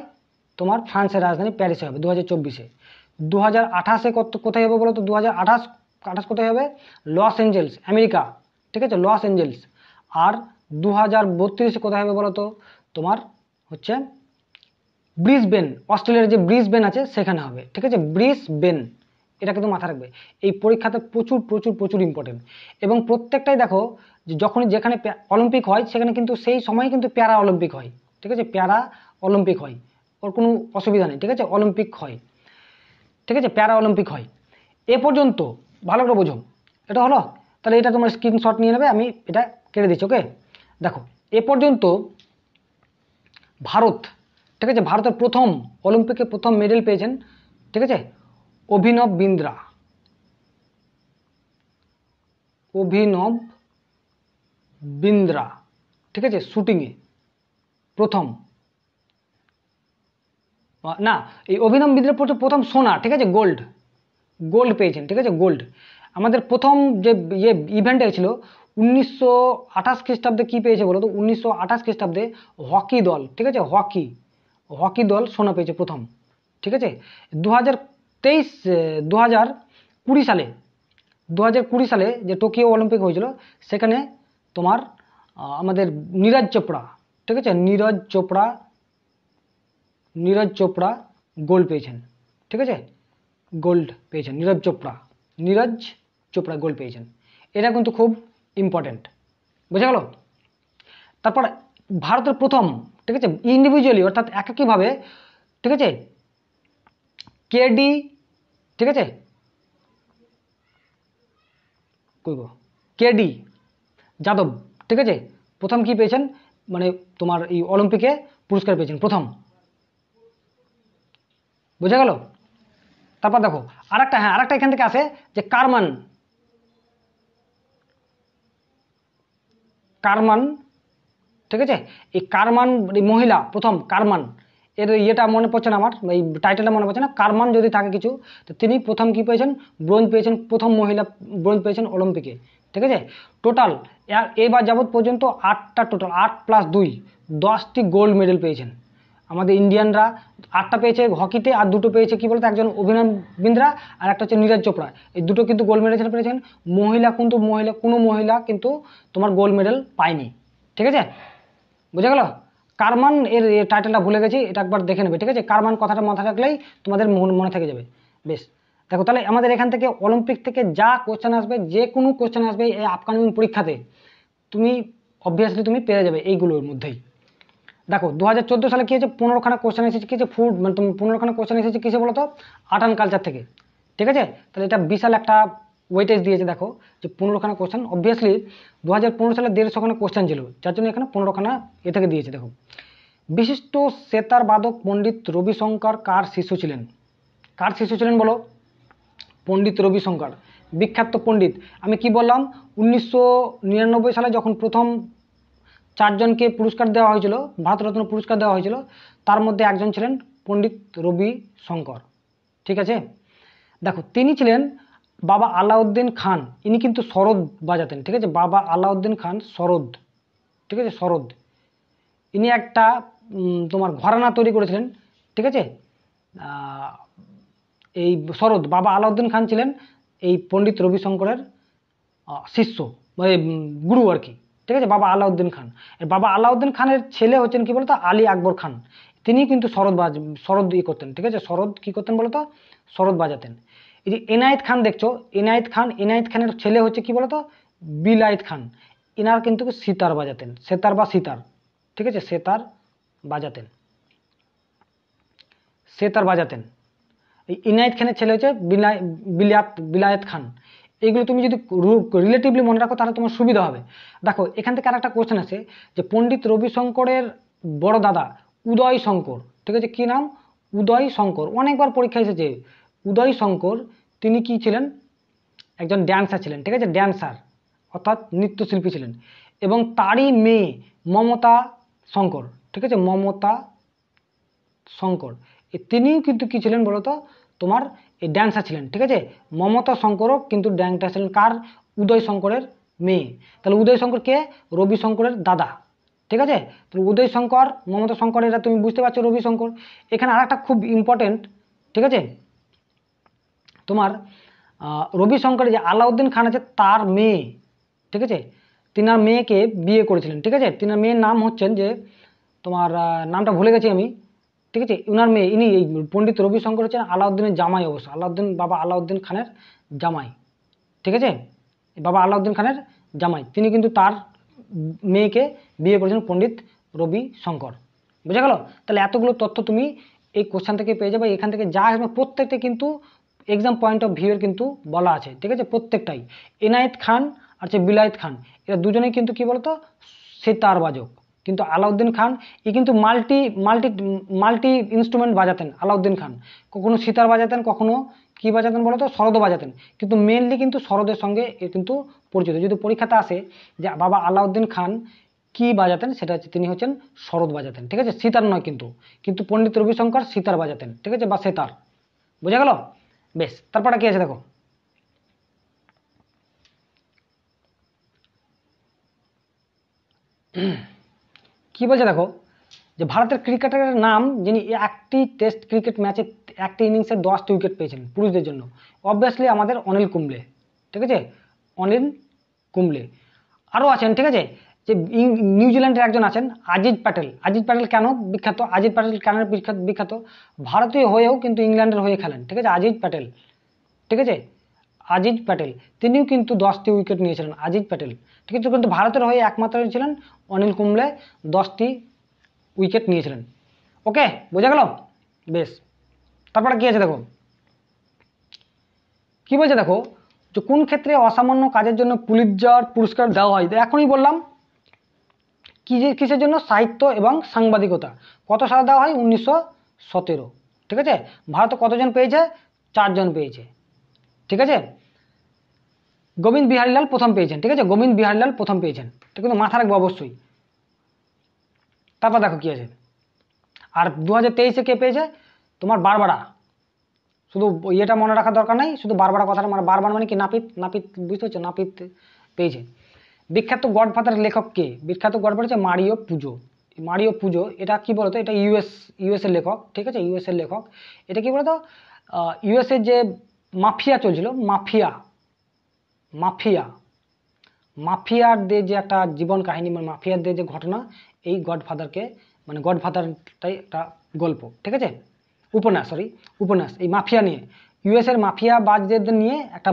তোমার ফ্রান্সের রাজধানী প্যারিসে হবে 2024-এ। 2028-এ কোথায় হবে বলো তো? 2028 কোথায় হবে? লস এঞ্জেলস, আমেরিকা, ঠিক আছে, লস এঞ্জেলস। আর 2032-এ কোথায় হবে বলো তো? তোমার হচ্ছে ব্রিসবেন, অস্ট্রেলিয়ার যে ব্রিসবেন আছে সেখানে হবে, ঠিক আছে, ব্রিসবেন। এটা কিন্তু মাথা রাখবে, এই পরীক্ষাতে প্রচুর প্রচুর প্রচুর ইম্পর্টেন্ট। এবং প্রত্যেকটাই দেখো যে যখনই যেখানে অলিম্পিক হয় সেখানে কিন্তু সেই সময় কিন্তু প্যারা অলিম্পিক হয়, ঠিক আছে, প্যারা অলিম্পিক হয়, ওর কোনো অসুবিধা নেই, ঠিক আছে, অলিম্পিক হয়, ঠিক আছে, প্যারা অলিম্পিক হয়। এ পর্যন্ত ভালো করে বোঝো, এটা হলো। তাহলে এটা তোমার স্ক্রিনশট নিয়ে নেবে, আমি এটা কেটে দিচ্ছি, ওকে। দেখো এ পর্যন্ত ভারত, ঠিক আছে, ভারতের প্রথম অলিম্পিকে প্রথম মেডেল পেয়েছেন, ঠিক আছে, অভিনব বিন্দ্রা, অভিনব বিন্দ্রা, ঠিক আছে, শুটিংয়ে প্রথম, না এই অভিনব বিন্দ্রা প্রথম সোনা, ঠিক আছে, গোল্ড, গোল্ড পেয়েছেন, ঠিক আছে, গোল্ড। আমাদের প্রথম যে ইয়ে ইভেন্ট হয়েছিল 1928 খ্রিস্টাব্দে কি পেয়েছে বলো তো? 1928 খ্রিস্টাব্দে হকি দল, ঠিক আছে, হকি দল সোনা পেয়েছে প্রথম, ঠিক আছে। 2023 2020 সালে, 2020 সালে যে টোকিও অলিম্পিক হয়েছিল সেখানে তোমার আমাদের নীরজ চোপড়া, ঠিক আছে, নীরজ চোপড়া গোল্ড পেয়েছেন, ঠিক আছে, গোল্ড পেয়েছেন নীরজ চোপড়া গোল্ড পেয়েছেন। এটা কিন্তু খুব ইম্পর্টেন্ট, বুঝা গেল। তারপর ভারতের প্রথম, ঠিক আছে, ইন্ডিভিজুয়ালি অর্থাৎ একাকীভাবে, ঠিক আছে, কেডি, ঠিক আছে, কেডি যাদব, ঠিক আছে, প্রথম কি পেয়েছেন, মানে তোমার এই অলিম্পিকে পুরস্কার পেয়েছেন প্রথম। বুঝা গেল? তারপর দেখো আরেকটা, হ্যাঁ আরেকটা এখান থেকে আসে যে কারমান, কারমান, ঠিক আছে, এই কারমান এই মহিলা প্রথম কারমান, এর ইয়েটা মনে পড়ছে না আমার, এই টাইটেলটা মনে পড়ছে না, কারমান যদি থাকে কিছু, তো তিনি প্রথম কি পেয়েছেন, ব্রোঞ্জ পেয়েছেন, প্রথম মহিলা ব্রোঞ্জ পেয়েছেন অলিম্পিকে, ঠিক আছে। টোটাল এবার যাবৎ পর্যন্ত 8টা, টোটাল 8+2 10টি গোল্ড মেডেল পেয়েছেন আমাদের ইন্ডিয়ানরা। 8টা পেয়েছে হকিতে, আর 2টো পেয়েছে কি বলতো, একজন অভিনব বিন্দ্রা আর একটা হচ্ছে নীরজ চোপড়া, এই দুটো কিন্তু গোল্ড মেডেল পেয়েছেন। মহিলা কিন্তু কোনো মহিলা কিন্তু তোমার গোল্ড মেডেল পায়নি, ঠিক আছে, বুঝে গেল? কারমান এর টাইটেলটা ভুলে গেছি, এটা একবার দেখে নেবে, ঠিক আছে, কারমান কথাটা মাথায় রাখলেই তোমাদের মনে থেকে যাবে। বেশ, দেখো তাহলে আমাদের এখান থেকে অলিম্পিক থেকে যা কোশ্চেন আসবে, যে কোনো কোশ্চেন আসবে এই আপকামিং পরীক্ষাতে, তুমি অবভিয়াসলি তুমি পেয়ে যাবে এইগুলোর মধ্যেই। দেখো 2014 সালে কি হয়েছে, 15খানা কোশ্চেন এসেছে, কি হচ্ছে ফুড, মানে তুমি 15খানা কোশ্চেন এসেছে কিসে বলো তো, আর্ট অ্যান্ড কালচার থেকে, ঠিক আছে। তাহলে এটা বিশাল একটা ওয়েটেজ দিয়েছে, দেখো যে 15খানা কোশ্চেন, অবভিয়াসলি 2015 সালে 150খানা কোশ্চেন ছিল, যার জন্য এখানে 15খানা এ থেকে দিয়েছে। দেখো, বিশিষ্ট সেতার বাদক পণ্ডিত রবিশঙ্কর কার শিষ্য ছিলেন? কার শিষ্য ছিলেন বলো? পণ্ডিত রবিশঙ্কর, বিখ্যাত পণ্ডিত। আমি কি বললাম, 1999 সালে যখন প্রথম 4জনকে পুরস্কার দেওয়া হয়েছিল, ভারতরত্ন পুরস্কার দেওয়া হয়েছিল, তার মধ্যে একজন ছিলেন পণ্ডিত রবি শঙ্কর, ঠিক আছে। দেখো তিনি ছিলেন বাবা আলাউদ্দিন খান, ইনি কিন্তু সরোদ বাজাতেন, ঠিক আছে, বাবা আলাউদ্দিন খান সরোদ, ঠিক আছে, সরোদ, ইনি একটা তোমার ঘরানা তৈরি করেছিলেন, ঠিক আছে। এই সরোদ বাবা আলাউদ্দিন খান ছিলেন এই পণ্ডিত রবিশঙ্করের শিষ্য, মানে গুরু আর কি, ঠিক আছে, বাবা আলাউদ্দিন খান। বাবা আলাউদ্দিন খানের ছেলে হচ্ছেন কি বলতো, আলী আকবর খান, তিনি কিন্তু সরোদ ই করতেন, ঠিক আছে, সরোদ কি করতেন বলতো, সরোদ বাজাতেন। এই যে এনায়েত খান দেখছো, এনায়েত খানের ছেলে হচ্ছে কি বলতো, বিলায়েত খান, ইনার কিন্তু সিতার বাজাতেন, সেতার বা সিতার, ঠিক আছে, সেতার বাজাতেন, সেতার বাজাতেন। এই ইনায়েত খানের ছেলে হচ্ছে বিলায়েত খান। এগুলো তুমি যদি রিলেটিভলি মনে রাখো তাহলে তোমার সুবিধা হবে। দেখো এখান থেকে আর একটা কোশ্চেন আছে যে পণ্ডিত রবিশঙ্করের বড় দাদা উদয় শঙ্কর, ঠিক আছে, কি নাম, উদয় শঙ্কর, অনেকবার পরীক্ষা এসেছে। উদয় শঙ্কর তিনি কি ছিলেন, একজন ড্যান্সার ছিলেন, ঠিক আছে, ড্যান্সার অর্থাৎ নৃত্যশিল্পী ছিলেন। এবং তারই মেয়ে মমতা শঙ্কর, ঠিক আছে, মমতা শঙ্কর, তিনিও কিন্তু কি ছিলেন বলতো, তোমার এই ড্যান্সার ছিলেন, ঠিক আছে। মমতা শঙ্করও কিন্তু ড্যান্সার ছিলেন, কার, উদয় শঙ্করের মেয়ে। তাহলে উদয় শঙ্কর কে, রবি শঙ্করের দাদা, ঠিক আছে। তাহলে উদয় শঙ্কর, মমতা শঙ্কর, এটা তুমি বুঝতে পারছো, রবি শঙ্কর। এখানে আর একটা খুব ইম্পর্টেন্ট, ঠিক আছে, তোমার রবি শঙ্কর যে আলাউদ্দিন খান আছে তার মেয়ে, ঠিক আছে, তিনার মেয়েকে বিয়ে করেছিলেন, ঠিক আছে। তিনার মেয়ের নাম হচ্ছেন যে তোমার নামটা ভুলে গেছি আমি, ঠিক আছে, উনার মেয়ে, ইনি এই পণ্ডিত রবি শঙ্কর হচ্ছেন আলাউদ্দিনের জামাই, অবশ্য আলাউদ্দিন, বাবা আলাউদ্দিন খানের জামাই, ঠিক আছে, বাবা আলাউদ্দিন খানের জামাই, তিনি কিন্তু তার মেয়েকে বিয়ে করেছেন পণ্ডিত রবি শঙ্কর। বুঝা গেল? তাহলে এতগুলো তথ্য তুমি এই কোশ্চেন থেকে পেয়ে যাবে, এখান থেকে যা আসবে প্রত্যেকটা কিন্তু এক্সাম পয়েন্ট অফ ভিউ এর কিন্তু বলা আছে, ঠিক আছে, প্রত্যেকটাই। এনায়েত খান আর বিলায়েত খান, এরা দুজনেই কিন্তু কি বলতো, সেতার বাজক। কিন্তু আলাউদ্দিন খান ই কিন্তু মাল্টি মাল্টি মাল্টি ইনস্ট্রুমেন্ট বাজাতেন আলাউদ্দিন খান, কখনো সিতার বাজাতেন, কখনো কি বাজাতেন বলতো, সরোদ বাজাতেন, কিন্তু মেনলি কিন্তু সরোদের সঙ্গে এ কিন্তু পরিচিত। যদি পরীক্ষাতে আসে যে বাবা আলাউদ্দিন খান কি বাজাতেন, সেটা হচ্ছে তিনি হচ্ছেন সরোদ বাজাতেন, ঠিক আছে, সিতার নয় কিন্তু, কিন্তু পণ্ডিত রবিশঙ্কর সিতার বাজাতেন, ঠিক আছে, বা সেতার। বুঝা গেল? বেশ, তারপরে কি আছে দেখো, কি বলছে দেখো, যে ভারতের ক্রিকেটারের নাম যিনি একটি টেস্ট ক্রিকেট ম্যাচে একটি ইনিংসে 10টি উইকেট পেয়েছিলেন পুরুষদের জন্য, অবভিয়াসলি আমাদের অনিল কুম্বলে, ঠিক আছে, অনিল কুম্বলে। আরও আছেন, ঠিক আছে, যে নিউজিল্যান্ডের একজন আছেন আজিজ প্যাটেল। আজিজ প্যাটেল কেন বিখ্যাত, আজিজ প্যাটেল কেন বিখ্যাত, ভারতীয় হয়েও কিন্তু ইংল্যান্ডের হয়ে খেলেন, ঠিক আছে, আজিজ প্যাটেল, ঠিক আছে, আজিজ প্যাটেল, তিনিও কিন্তু 10টি উইকেট নিয়েছিলেন, আজিজ প্যাটেল, ঠিক আছে, কিন্তু ভারতের হয়ে একমাত্র ছিলেন অনিল কুম্বলে, 10টি উইকেট নিয়েছিলেন। ওকে, বোঝা গেল? বেশ, তারপরে কি আছে দেখো, কি বলছে দেখো, যে কোন ক্ষেত্রে অসামান্য কাজের জন্য পুলিৎজার পুরস্কার দেওয়া হয়? এখনই বললাম কিসের জন্য? সাহিত্য এবং সাংবাদিকতা। কত সালে দেওয়া হয়? 1917। ঠিক আছে। ভারতে কতজন পেয়েছে? 4 জন পেয়েছে। ঠিক আছে। গোবিন্দ বিহারীলাল প্রথম পেয়েছেন। ঠিক আছে, গোবিন্দ বিহারীলাল প্রথম পেয়েছেন, এটা কিন্তু মাথা রাখবো অবশ্যই। তারপর দেখো কি আছে। আর 2023-এ কে পেয়েছে? তোমার বারবারা। শুধু ইয়েটা মনে রাখার দরকার নাই, শুধু বারবারা কথাটা মানে বারবার মানে কি? নাপিত। নাপিত বুঝতে পারছো? নাপিত পেয়েছে। বিখ্যাত গডফাদার লেখক কে? বিখ্যাত গডফাদার হচ্ছে মারিও পুজো। মারিও পুজো এটা কি বলতো? এটা ইউএস এর লেখক। ঠিক আছে, ইউএস এর লেখক। এটা কি বলতো? ইউএস এর যে মাফিয়া চলছিল, মাফিয়ারদের যে একটা জীবন কাহিনী, মানে মাফিয়ারদের যে ঘটনা, এই গডফাদারকে মানে গডফাদারটাই একটা গল্প। ঠিক আছে, উপন্যাস এই মাফিয়া নিয়ে, ইউএস এর মাফিয়াবাজদের নিয়ে একটা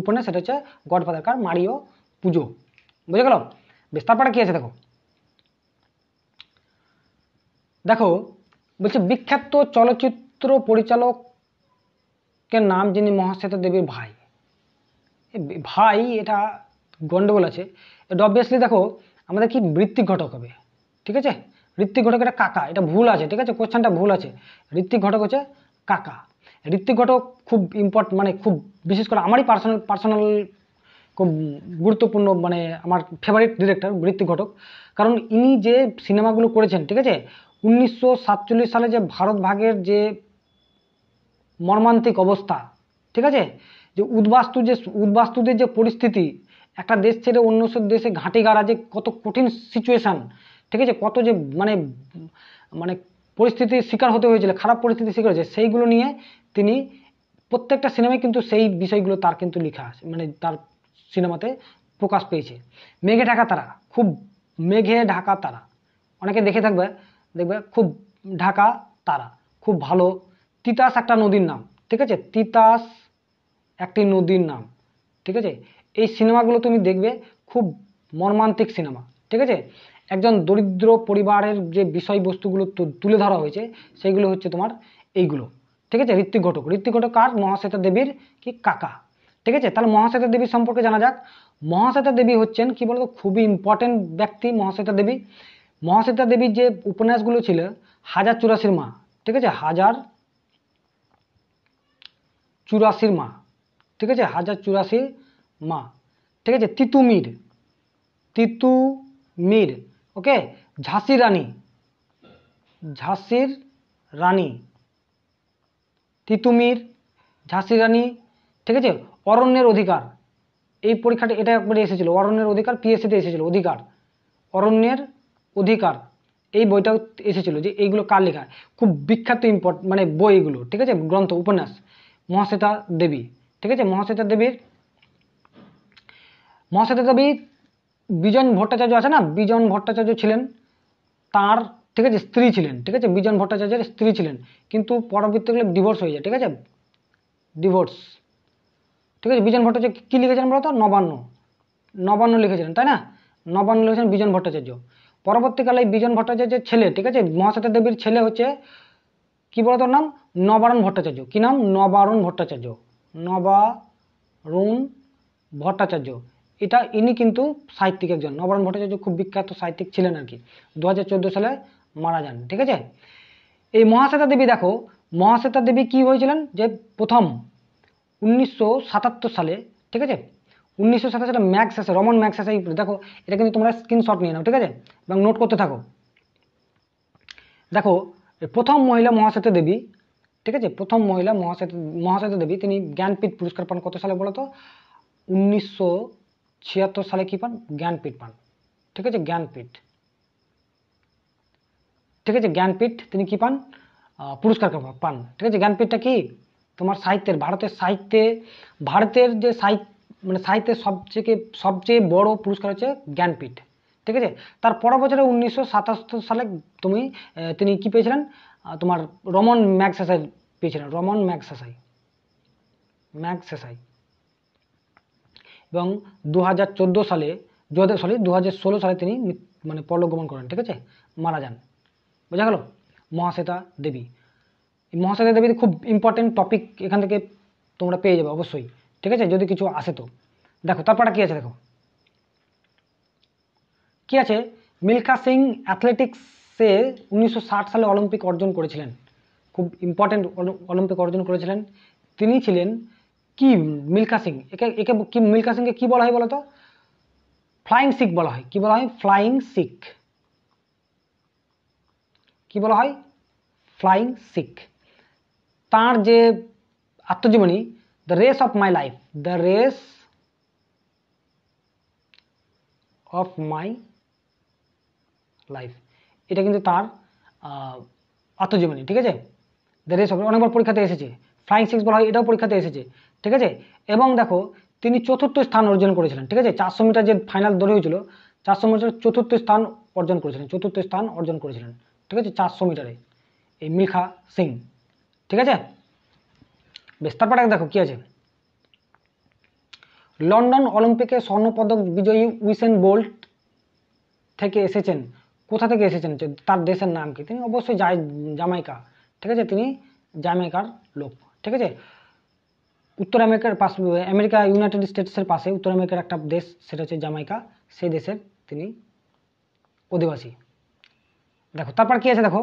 উপন্যাস। সেটা হচ্ছে গডফাদার। কার? মারিও পুজো। বুঝে গেল? বেশ, তারপরে কি আছে দেখো। দেখো বলছে বিখ্যাত চলচ্চিত্র পরিচালকের নাম যিনি মহাশ্বেতা দেবীর ভাই। ভাই এটা গন্ডগোল আছে। এটা অবভিয়াসলি দেখো আমাদের কি ঋত্বিক ঘটক হবে। ঠিক আছে, ঋত্বিক ঘটক এটা কাকা, এটা ভুল আছে। ঠিক আছে, কোশ্চেনটা ভুল আছে। ঋত্বিক ঘটক হচ্ছে কাকা। ঋত্বিক ঘটক খুব ইম্পর্টেন্ট, মানে খুব বিশেষ করে আমারই পার্সোনাল খুব গুরুত্বপূর্ণ, মানে আমার ফেভারিট ডিরেক্টর ঋত্বিক ঘটক। কারণ ইনি যে সিনেমাগুলো করেছেন, ঠিক আছে, 1947 সালে যে ভারত ভাগের যে মর্মান্তিক অবস্থা, ঠিক আছে, যে উদ্বাস্তুদের যে পরিস্থিতি, একটা দেশ ছেড়ে অন্য দেশে ঘাঁটি গাড়া, যে কত কঠিন সিচুয়েশন, ঠিক আছে, কত যে মানে মানে পরিস্থিতির শিকার হতে হয়েছিল, খারাপ পরিস্থিতির শিকার হয়েছে, সেইগুলো নিয়ে তিনি প্রত্যেকটা সিনেমায় কিন্তু সেই বিষয়গুলো তার কিন্তু লেখা আছে, মানে তার সিনেমাতে প্রকাশ পেয়েছে। মেঘে ঢাকা তারা, খুব মেঘে ঢাকা তারা, অনেকে দেখে থাকবে, দেখবে খুব ঢাকা তারা, খুব ভালো। তিতাস একটা নদীর নাম। ঠিক আছে, তিতাস একটি নদীর নাম। ঠিক আছে, এই সিনেমাগুলো তুমি দেখবে, খুব মর্মান্তিক সিনেমা। ঠিক আছে, একজন দরিদ্র পরিবারের যে বিষয়বস্তুগুলো তুলে ধরা হয়েছে, সেইগুলো হচ্ছে তোমার এইগুলো। ঠিক আছে, ঋত্বিক ঘটক কার? মহাশ্বেতা দেবীর কি কাকা। ঠিক আছে, তাহলে মহাশ্বেতা দেবী সম্পর্কে জানা যাক। মহাশ্বেতা দেবী হচ্ছেন কি বলতো, খুবই ইম্পর্টেন্ট ব্যক্তি মহাশ্বেতা দেবী। মহাশ্বেতা দেবীর যে উপন্যাসগুলো ছিল, 1084 মা। ঠিক আছে, 1084 মা। ঠিক আছে, 1084 মা। ঠিক আছে, তিতুমির, ওকে, ঝাঁসির রানী, তিতুমির, ঝাঁসির রানী। ঠিক আছে, অরণ্যের অধিকার, এই পরীক্ষাটা এটা একবারে এসেছিল, অরণ্যের অধিকার, পিএসসিতে এসেছিল, অরণ্যের অধিকার, এই বইটাও এসেছিল। যে এইগুলো কার লেখা? খুব বিখ্যাত মানে বই এগুলো। ঠিক আছে, গ্রন্থ, উপন্যাস, মহাশ্বেতা দেবী। ঠিক আছে, মহাশ্বেতা দেবী বিজন ভট্টাচার্য আছে না, বিজন ভট্টাচার্য ছিলেন তার, ঠিক আছে, স্ত্রী ছিলেন। ঠিক আছে, বিজন ভট্টাচার্যের স্ত্রী ছিলেন, কিন্তু পরবর্তীকালে ডিভোর্স হয়ে যায়। ঠিক আছে, ডিভোর্স। ঠিক আছে, বিজন ভট্টাচার্য কি লিখেছিলেন বলতো? নবান্ন লিখেছিলেন, তাই না? নবান্ন লিখেছেন বিজন ভট্টাচার্য। পরবর্তীকালে বিজন ভট্টাচার্যের ছেলে, ঠিক আছে, মহাশ্বেতা দেবীর ছেলে হচ্ছে কি বলতো নাম? নবারুণ ভট্টাচার্য। কি নাম? নবারুণ ভট্টাচার্য। এটা ইনি কিন্তু সাহিত্যিক একজন। নবারুণ ভট্টাচার্য খুব বিখ্যাত সাহিত্যিক ছিলেন আর কি। 2014 সালে মারা যান। ঠিক আছে, এই মহাশ্বেতা দেবী দেখো, মহাশ্বেতা দেবী কি হয়েছিলেন? যে প্রথম 1977 সালে, ঠিক আছে, 1977 সালে ম্যাগসেসে, রমন ম্যাগসেসে, দেখো এটা কিন্তু তোমরা স্ক্রিনশট নিয়ে নাও। ঠিক আছে, এবং নোট করতে থাকো। দেখো প্রথম মহিলা মহাশ্বেতা দেবী, ঠিক আছে, প্রথম মহিলা মহাশ্বেতা দেবী, তিনি জ্ঞানপীঠ পুরস্কার পান কত সালে বলো তো? 1976 সালে কি পান? জ্ঞানপীঠ পান। ঠিক আছে, জ্ঞানপীঠ। ঠিক আছে, জ্ঞানপীঠ তিনি কি পান? পুরস্কার পান। ঠিক আছে, জ্ঞানপীঠটা কি? তোমার সাহিত্যের, ভারতের যে মানে সাহিত্যের সবচেয়ে বড় পুরস্কার হচ্ছে জ্ঞানপীঠ। ঠিক আছে, তার পরের বছরে 1977 সালে তিনি কি পেয়েছিলেন? তোমার রমন ম্যাগসেসাই পেয়েছিলেন, রমন ম্যাগসেসাই। এবং 2016 সালে তিনি মানে পরলোকগমন করেন। ঠিক আছে, মারা যান। বোঝা গেল? মহাশ্বেতা দেবী। মহাশ্বেতা দেবী খুব ইম্পর্টেন্ট টপিক, এখান থেকে তোমরা পেয়ে যাবে অবশ্যই। ঠিক আছে, যদি কিছু আসে তো। দেখো তারপরে কি আছে, দেখো কি আছে, মিলখা সিং অ্যাথলেটিক্সে 1960 সালে অলিম্পিক অর্জন করেছিলেন, খুব ইম্পর্টেন্ট অলিম্পিক অর্জন করেছিলেন। তিনি ছিলেন কি, মিলখা সিং, একে একে কি মিলখা সিংকে কি বলা হয় বলতো? ফ্লাইং শিখ বলা হয়। কি বলা হয়? ফ্লাইং শিখ। কি বলা হয়? ফ্লাইং শিখ। তার যে আত্মজীবনী the race of my life, the race of my life, এটা কিন্তু তার আত্মজীবনী, ঠিক আছে। দ্য রেস অফ, অনেকবার পরীক্ষাতে এসেছে। ফ্লাইং সিক্স বলা হয়, এটাও পরীক্ষাতে এসেছে, ঠিক আছে। এবং দেখো তিনি 4র্থ স্থান অর্জন করেছিলেন, ঠিক আছে। 400 মিটার যে ফাইনাল দৌড় হয়েছিল, 400 মিটার 4র্থ স্থান অর্জন করেছিলেন, 4র্থ স্থান অর্জন করেছিলেন, ঠিক আছে, 400 মিটারে এই মিলখা সিং, ঠিক আছে। বেশ, তারপরে দেখো কি আছে, লন্ডন অলিম্পিকে স্বর্ণপদক বিজয়ী উইসেন বোল্ট থেকে এসেছেন। কোথা থেকে এসেছেন, তার দেশের নাম কি? তিনি অবশ্যই জামাইকা, ঠিক আছে, তিনি জামাইকার লোক, ঠিক আছে। উত্তর আমেরিকার পাশে, আমেরিকা ইউনাইটেড স্টেটসের পাশে উত্তর আমেরিকার একটা দেশ, সেটা হচ্ছে জামাইকা, সেই দেশের তিনি অধিবাসী। দেখো তারপর কি আছে, দেখো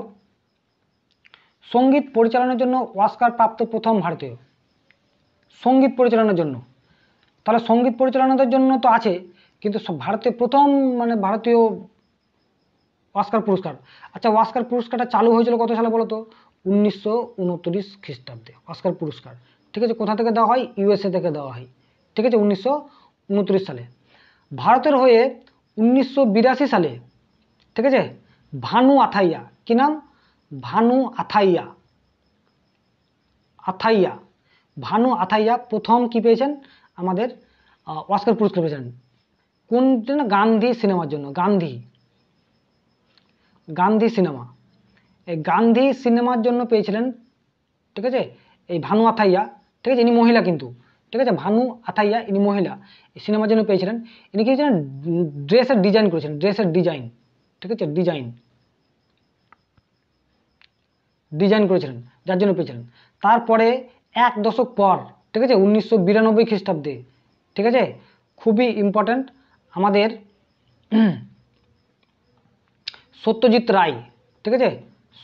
সঙ্গীত পরিচালনার জন্য অস্কার প্রাপ্ত প্রথম ভারতীয়। সঙ্গীত পরিচালনার জন্য, তাহলে সঙ্গীত পরিচালনার জন্য তো আছে, কিন্তু ভারতীয় প্রথম, মানে ভারতীয় অস্কার পুরস্কার। আচ্ছা, অস্কার পুরস্কারটা চালু হয়েছিল কত সালে বলো তো? 1929 খ্রিস্টাব্দে অস্কার পুরস্কার, ঠিক আছে। কোথা থেকে দেওয়া হয়? ইউএসএ থেকে দেওয়া হয়, ঠিক আছে, 1929 সালে। ভারতের হয়ে 1982 সালে, ঠিক আছে, ভানু আথাইয়া, কি নাম? ভানু আথাইয়া, আথাইয়া, ভানু আথাইয়া প্রথম কি পেয়েছেন? আমাদের অস্কার পুরস্কার পেয়েছেন। কোন জন্য? গান্ধী সিনেমার জন্য। গান্ধী, গান্ধী সিনেমা, এই গান্ধী সিনেমার জন্য পেয়েছিলেন, ঠিক আছে, এই ভানু আথাইয়া, ঠিক আছে। ইনি মহিলা কিন্তু, ঠিক আছে, ভানু আথাইয়া ইনি মহিলা, এই সিনেমার জন্য পেয়েছিলেন। ইনি কি হয়েছিলেন? ড্রেসের ডিজাইন করেছেন, ড্রেসের ডিজাইন, ঠিক আছে, ডিজাইন করেছিলেন, যার জন্য পেয়েছিলেন। তারপরে 1 দশক পর, ঠিক আছে, 1992 খ্রিস্টাব্দে, ঠিক আছে, খুবই ইম্পর্টেন্ট আমাদের সত্যজিৎ রায়, ঠিক আছে,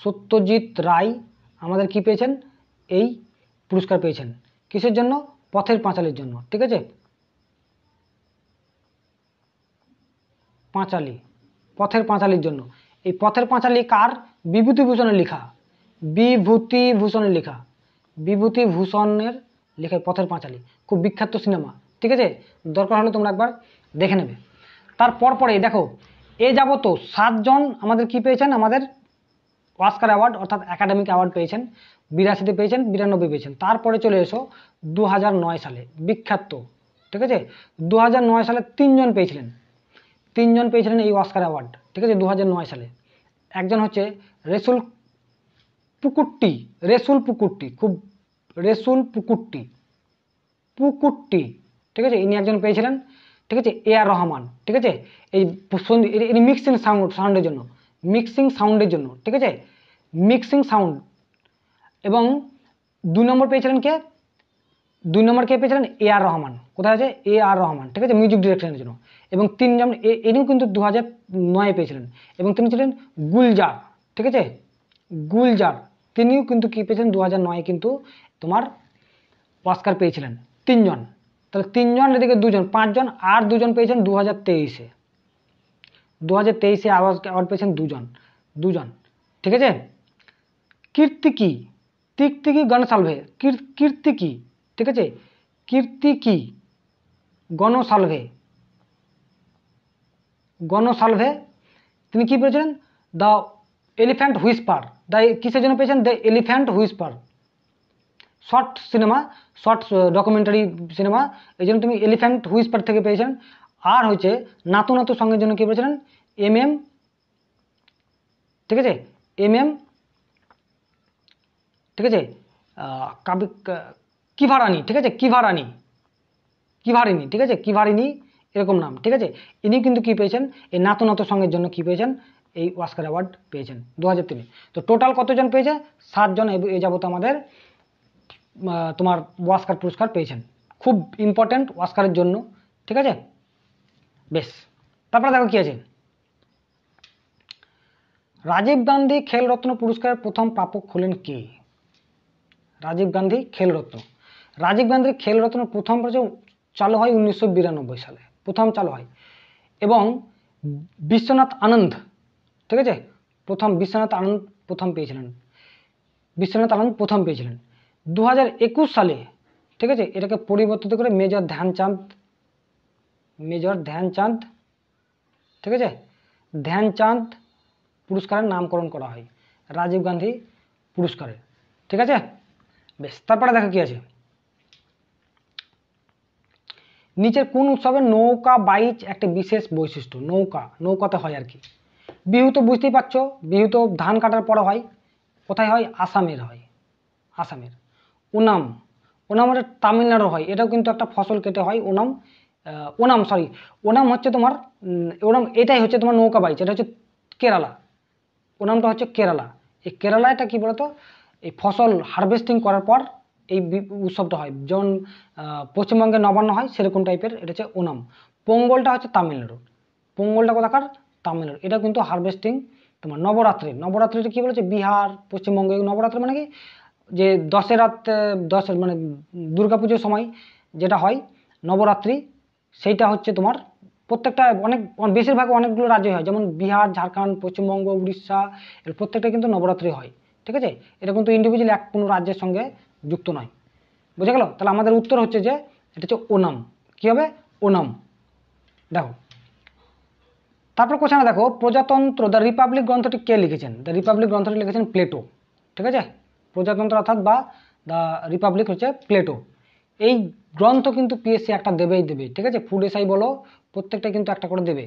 সত্যজিৎ রায় আমাদের কি পেয়েছেন? এই পুরস্কার পেয়েছেন। কিসের জন্য? পথের পাঁচালীর জন্য, ঠিক আছে, পাঁচালী, পথের পাঁচালীর জন্য। এই পথের পাঁচালী কার? বিভূতিভূষণের লেখা, বিভূতিভূষণের লেখা, বিভূতিভূষণের লেখা পথের পাঁচালী, খুব বিখ্যাত সিনেমা, ঠিক আছে, দরকার হলে তোমরা একবার দেখে নেবে। তারপর পরে দেখো, এ যাবত 7 জন আমাদের কি পেয়েছেন? আমাদের অস্কার অ্যাওয়ার্ড অর্থাৎ একাডেমিক অ্যাওয়ার্ড পেয়েছেন। 82তে পেয়েছেন, 92 পেয়েছেন। তারপরে চলে এসো 2009 সালে, বিখ্যাত, ঠিক আছে, 2009 সালে 3 জন পেয়েছিলেন, 3 জন পেয়েছিলেন এই অস্কার অ্যাওয়ার্ড, ঠিক আছে, 2009 সালে। একজন হচ্ছে রেসুল পুকুট্টি, রেসুল পুকুট্টি, খুব রেসুল পুকুট্টি, পুকুট্টি, ঠিক আছে, ইনি একজন পেয়েছিলেন, ঠিক আছে। এ আর রহমান, ঠিক আছে, এই মিক্সিং সাউন্ডের জন্য, মিক্সিং সাউন্ডের জন্য, ঠিক আছে, মিক্সিং সাউন্ড। এবং 2 নম্বর পেয়েছিলেন কে? 2 নম্বর কে পেয়েছিলেন? এ আর রহমান। কোথায় আছে? এ আর রহমান, ঠিক আছে, মিউজিক ডিরেকশনের জন্য। এবং 3 নম্বর ইনিও কিন্তু 2009 পেয়েছিলেন, এবং তিনি ছিলেন গুলজার, ঠিক আছে, গুলজার, তিনিও কিন্তু কি পেয়েছেন? 2009 কিন্তু তোমার অস্কার পেয়েছিলেন। 3 জন, তাহলে 3 জন, এদিকে 2 জন, 5 জন, আর 2 জন পেয়েছেন 2023-এ, 2023-এ অ্যাওয়ার্ড পেয়েছেন 2 জন, ঠিক আছে। কীর্তিকি, তিকতিকি গণসালভে, কীর্তিকি, ঠিক আছে, কীর্তিকি গণসালভে, গণসালভে তিনি কি পেয়েছিলেন? দ্য এলিফ্যান্ট হুইসপার, দ্য কিসের জন্য পেয়েছেন? The elephant Whisper, short cinema, short documentary cinema, এই জন্য তুমি এলিফ্যান্ট হুইসপার থেকে পেয়েছেন। আর হচ্ছে নাতু নাতু সঙ্গের জন্য কি পেয়েছিলেন? MM, ঠিক আছে, MM, ঠিক আছে, কিভারানি, ঠিক আছে, কিভারানি, কিভারিনী, ঠিক আছে, কিভারিনী এরকম নাম, ঠিক আছে। ইনি কিন্তু কি পেয়েছেন? এই নাতু নাতু সঙ্গের জন্য কি পেয়েছেন? এই অস্কার অ্যাওয়ার্ড পেয়েছেন 2003। তো টোটাল কতজন পেয়েছে? 7 জন এই যাবত আমাদের তোমার অস্কার পুরস্কার পেয়েছেন, খুব ইম্পর্ট্যান্ট অস্কারের জন্য, ঠিক আছে। বেশ, তারপরে দেখো কি আছে, রাজীব গান্ধী খেলরত্ন পুরস্কারের প্রথম প্রাপক হলেন কে? রাজীব গান্ধী খেলরত্ন, রাজীব গান্ধীর খেলরত্ন প্রথম চালু হয় 1992 সালে, প্রথম চালু হয়। এবং বিশ্বনাথ আনন্দ, ঠিক আছে, বিশ্বনাথ আনন্দ প্রথম পেয়েছিলেন, বিশ্বনাথ আনন্দ প্রথম পেয়েছিলেন 2021 সালে, ঠিক আছে। এটাকে পরিবর্তিত করে মেজর ধ্যানচাঁদ, ঠিক আছে, ধ্যানচাঁদ পুরস্কারের নামকরণ করা হয় রাজীব গান্ধী পুরস্কারের, ঠিক আছে। বেশ, তারপরে দেখো কি আছে, নিচের কোন উৎসবে নৌকা বাইচ একটি বিশেষ বৈশিষ্ট্য? নৌকাতে হয় আর কি। বিহু তো বুঝতেই পারছো, বিহু তো ধান কাটার পরে হয়, কোথায় হয়? আসামের হয়, আসামের। ওনাম তামিলনাড়ু হয়, এটাও কিন্তু একটা ফসল কেটে হয় ওনাম হচ্ছে তোমার এটাই হচ্ছে তোমার নৌকা বাইচ, এটা হচ্ছে কেরালা, ওনামটা হচ্ছে কেরালা। এই কেরালা এটা কি বলতো, এই ফসল হারভেস্টিং করার পর এই উৎসবটা হয়, যেমন পশ্চিমবঙ্গে নবান্ন হয় সেরকম টাইপের, এটা হচ্ছে ওনাম। পোঙ্গলটা হচ্ছে তামিলনাড়ু, পোঙ্গলটা কোথাকার? তামিলনাড়ু। এটা কিন্তু হারভেস্টিং তোমার নবরাত্রিটা কি বলেছে, বিহার পশ্চিমবঙ্গে নবরাত্রি মানে কি, যে দশের মানে দুর্গাপুজোর সময় যেটা হয় নবরাত্রি, সেইটা হচ্ছে তোমার প্রত্যেকটা বেশিরভাগ অনেকগুলো রাজ্যে হয়, যেমন বিহার, ঝাড়খণ্ড, পশ্চিমবঙ্গ, উড়িষ্যা, এর প্রত্যেকটা কিন্তু নবরাত্রি হয়, ঠিক আছে। এটা কিন্তু ইন্ডিভিজুয়ালি কোনো রাজ্যের সঙ্গে যুক্ত নয়, বুঝে গেল? তাহলে আমাদের উত্তর হচ্ছে যে এটা হচ্ছে ওনাম। কি হবে? ওনাম। দেখো তারপর কোশ্চেনে দেখো, প্রজাতন্ত্র দ্য রিপাবলিক গ্রন্থটি কে লিখেছেন? দ্য রিপাবলিক গ্রন্থটি লিখেছেন প্লেটো, ঠিক আছে। প্রজাতন্ত্র অর্থাৎ বা দ্য রিপাবলিক হচ্ছে প্লেটো। এই গ্রন্থ কিন্তু পিএসসি একটা দেবেই দেবে, ঠিক আছে। ফুড এসআই বলো, প্রত্যেকটা কিন্তু একটা করে দেবে।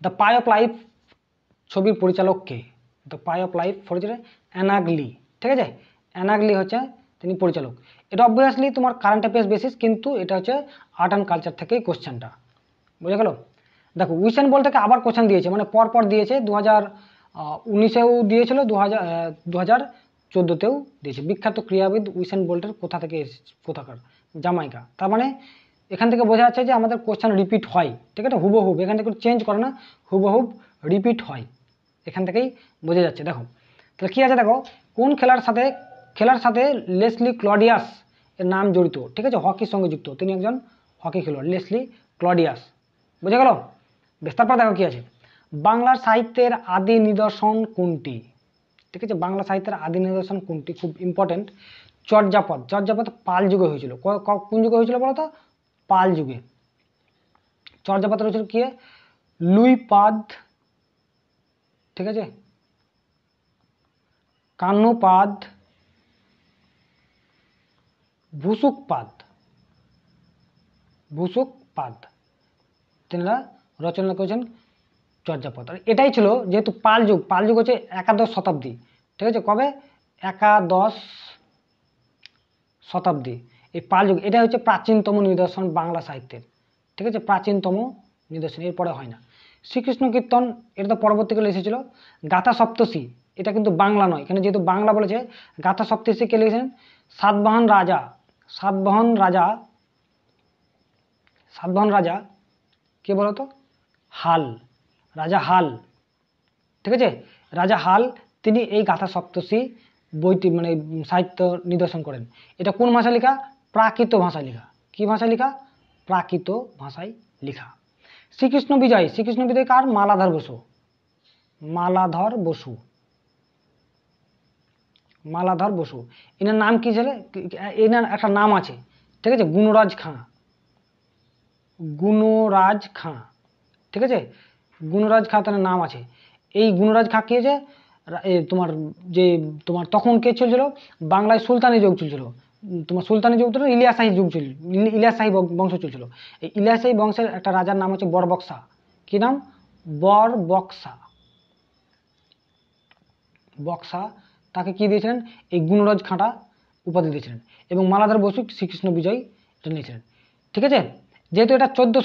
দ্য পাই অফ লাইফ ছবির পরিচালক কে? দ্য পাই অফ লাইফ পরিচালক অ্যানাগলি, ঠিক আছে। অ্যানাগলি হচ্ছে তিনি পরিচালক। এটা অবভিয়াসলি তোমার কারেন্ট অ্যাফেয়ার্স বেসিস, কিন্তু এটা হচ্ছে আর্ট অ্যান্ড কালচার থেকেই কোশ্চেনটা, বুঝে গেল? দেখো উইসেন বল থেকে আবার কোশ্চেন দিয়েছে, মানে পরপর দিয়েছে, 2019-এও দিয়েছিল, 2014-তেও দিয়েছে। বিখ্যাত ক্রীড়াবিদ উইসেন বোল্টের কোথাকার? জামাইকা। তার মানে এখান থেকে বোঝা যাচ্ছে যে আমাদের কোশ্চেন রিপিট হয়, ঠিক আছে, হুবহুব, এখান থেকে চেঞ্জ করে না, হুবহুব রিপিট হয়, এখান থেকেই বোঝা যাচ্ছে। দেখো তাহলে কি আছে, দেখো কোন খেলার সাথে লেসলি ক্লডিয়াস এর নাম জড়িত? ঠিক আছে, হকির সঙ্গে যুক্ত, তিনি একজন হকি খেলোয়াড়, লেসলি ক্লডিয়াস, বুঝে গেল? বেশ, তারপর দেখো কি আছে, বাংলার সাহিত্যের আদি নিদর্শন কোনটি? ঠিক আছে, বাংলা সাহিত্যের আদি নিদর্শন কোনটি? খুব ইম্পর্টেন্ট। চর্যাপদ পাল যুগে হয়েছিল। কোন যুগে হয়েছিল বলতো? পাল যুগে। চর্যাপদ হয়েছিল কি? লুইপাদ, ঠিক আছে, কান্নুপাদ, ভূসুকপাদ, তিনারা রচনা করেছেন চর্যাপদ। আর এটাই ছিল, যেহেতু পাল যুগ হচ্ছে একাদশ শতাব্দী, ঠিক আছে। কবে? একাদশ শতাব্দী। এই পাল যুগ এটা হচ্ছে প্রাচীনতম নিদর্শন বাংলা সাহিত্যের, ঠিক আছে, প্রাচীনতম নিদর্শন, এরপরে হয় না। শ্রীকৃষ্ণ কীর্তন, এটা তো পরবর্তীকালে এসেছিল। গাথা সপ্তশী, এটা কিন্তু বাংলা নয়, এখানে যেহেতু বাংলা বলেছে। গাথা সপ্তশী কে লিখেছেন? সাতবাহন রাজা কে বলতো? রাজা হাল, ঠিক আছে, রাজা হাল, তিনি এই গাথা সপ্তশী বইটি মানে সাহিত্য নিদর্শন করেন। এটা কোন ভাষায় লেখা? প্রাকৃত ভাষায় লেখা। কি ভাষায় লেখা? প্রাকৃত ভাষায় লেখা। শ্রীকৃষ্ণ বিজয় কার? মালাধর বসু। এনার নাম কি ছিল? এনার একটা নাম আছে, ঠিক আছে, গুণরাজ খাঁ, ঠিক আছে, গুণরাজ খাঁ তার নাম আছে। এই গুণরাজ খাঁ কে? যে তোমার তখন কে চলছিল? বাংলায় সুলতানি যুগ চলছিল, তোমার সুলতানি যুগ, ইলিয়াস শাহী বংশ চলছিল। এই ইলিয়াস শাহী বংশের একটা রাজার নাম হচ্ছে বরবক্সা। কি নাম? বক্সা। তাকে কি দিয়েছিলেন? এই গুণরাজ খাঁটা উপাধি দিয়েছিলেন। এবং মালাধর বসু শ্রীকৃষ্ণ বিজয় এটা নিয়েছিলেন, ঠিক আছে। যেহেতু এটা 14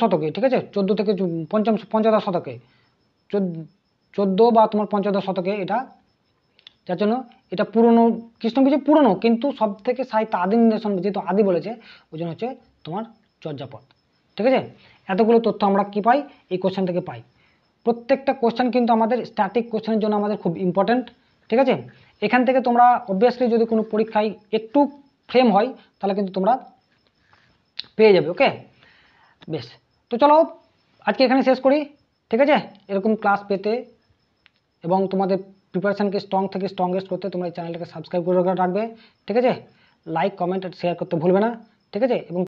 শতকে, ঠিক আছে, 14 থেকে পঞ্চদশ শতকে, 14 বা তোমার পঞ্চদশ শতকে এটা যার জন্য এটা পুরনো, কৃষ্ণবীর্য পুরনো, কিন্তু সব থেকে সাহিত্য আদি নিদর্শন, যেহেতু আদি বলেছে ওই জন্য হচ্ছে তোমার চর্যাপদ। ঠিক আছে, এতগুলো তথ্য আমরা কি পাই, এই কোশ্চেন থেকে পাই। প্রত্যেকটা কোশ্চেন কিন্তু আমাদের স্ট্যাটিক কোশ্চেনের জন্য আমাদের খুব ইম্পর্টেন্ট। ঠিক আছে, এখান থেকে তোমরা অবভিয়াসলি যদি কোনো পরীক্ষায় একটু ফ্রেম হয় তাহলে কিন্তু তোমরা পেয়ে যাবে। ওকে, বেশ, তো চলো আজকে এখানে শেষ করি। ঠিক আছে, এরকম ক্লাস পেতে এবং তোমাদের প্রিপারেশনকে স্ট্রং থেকে স্ট্রংগেস্ট করতে তোমরা এই চ্যানেলটাকে সাবস্ক্রাইব করে রাখবে। ঠিক আছে, লাইক, কমেন্ট আর শেয়ার করতে ভুলবে না। ঠিক আছে, এবং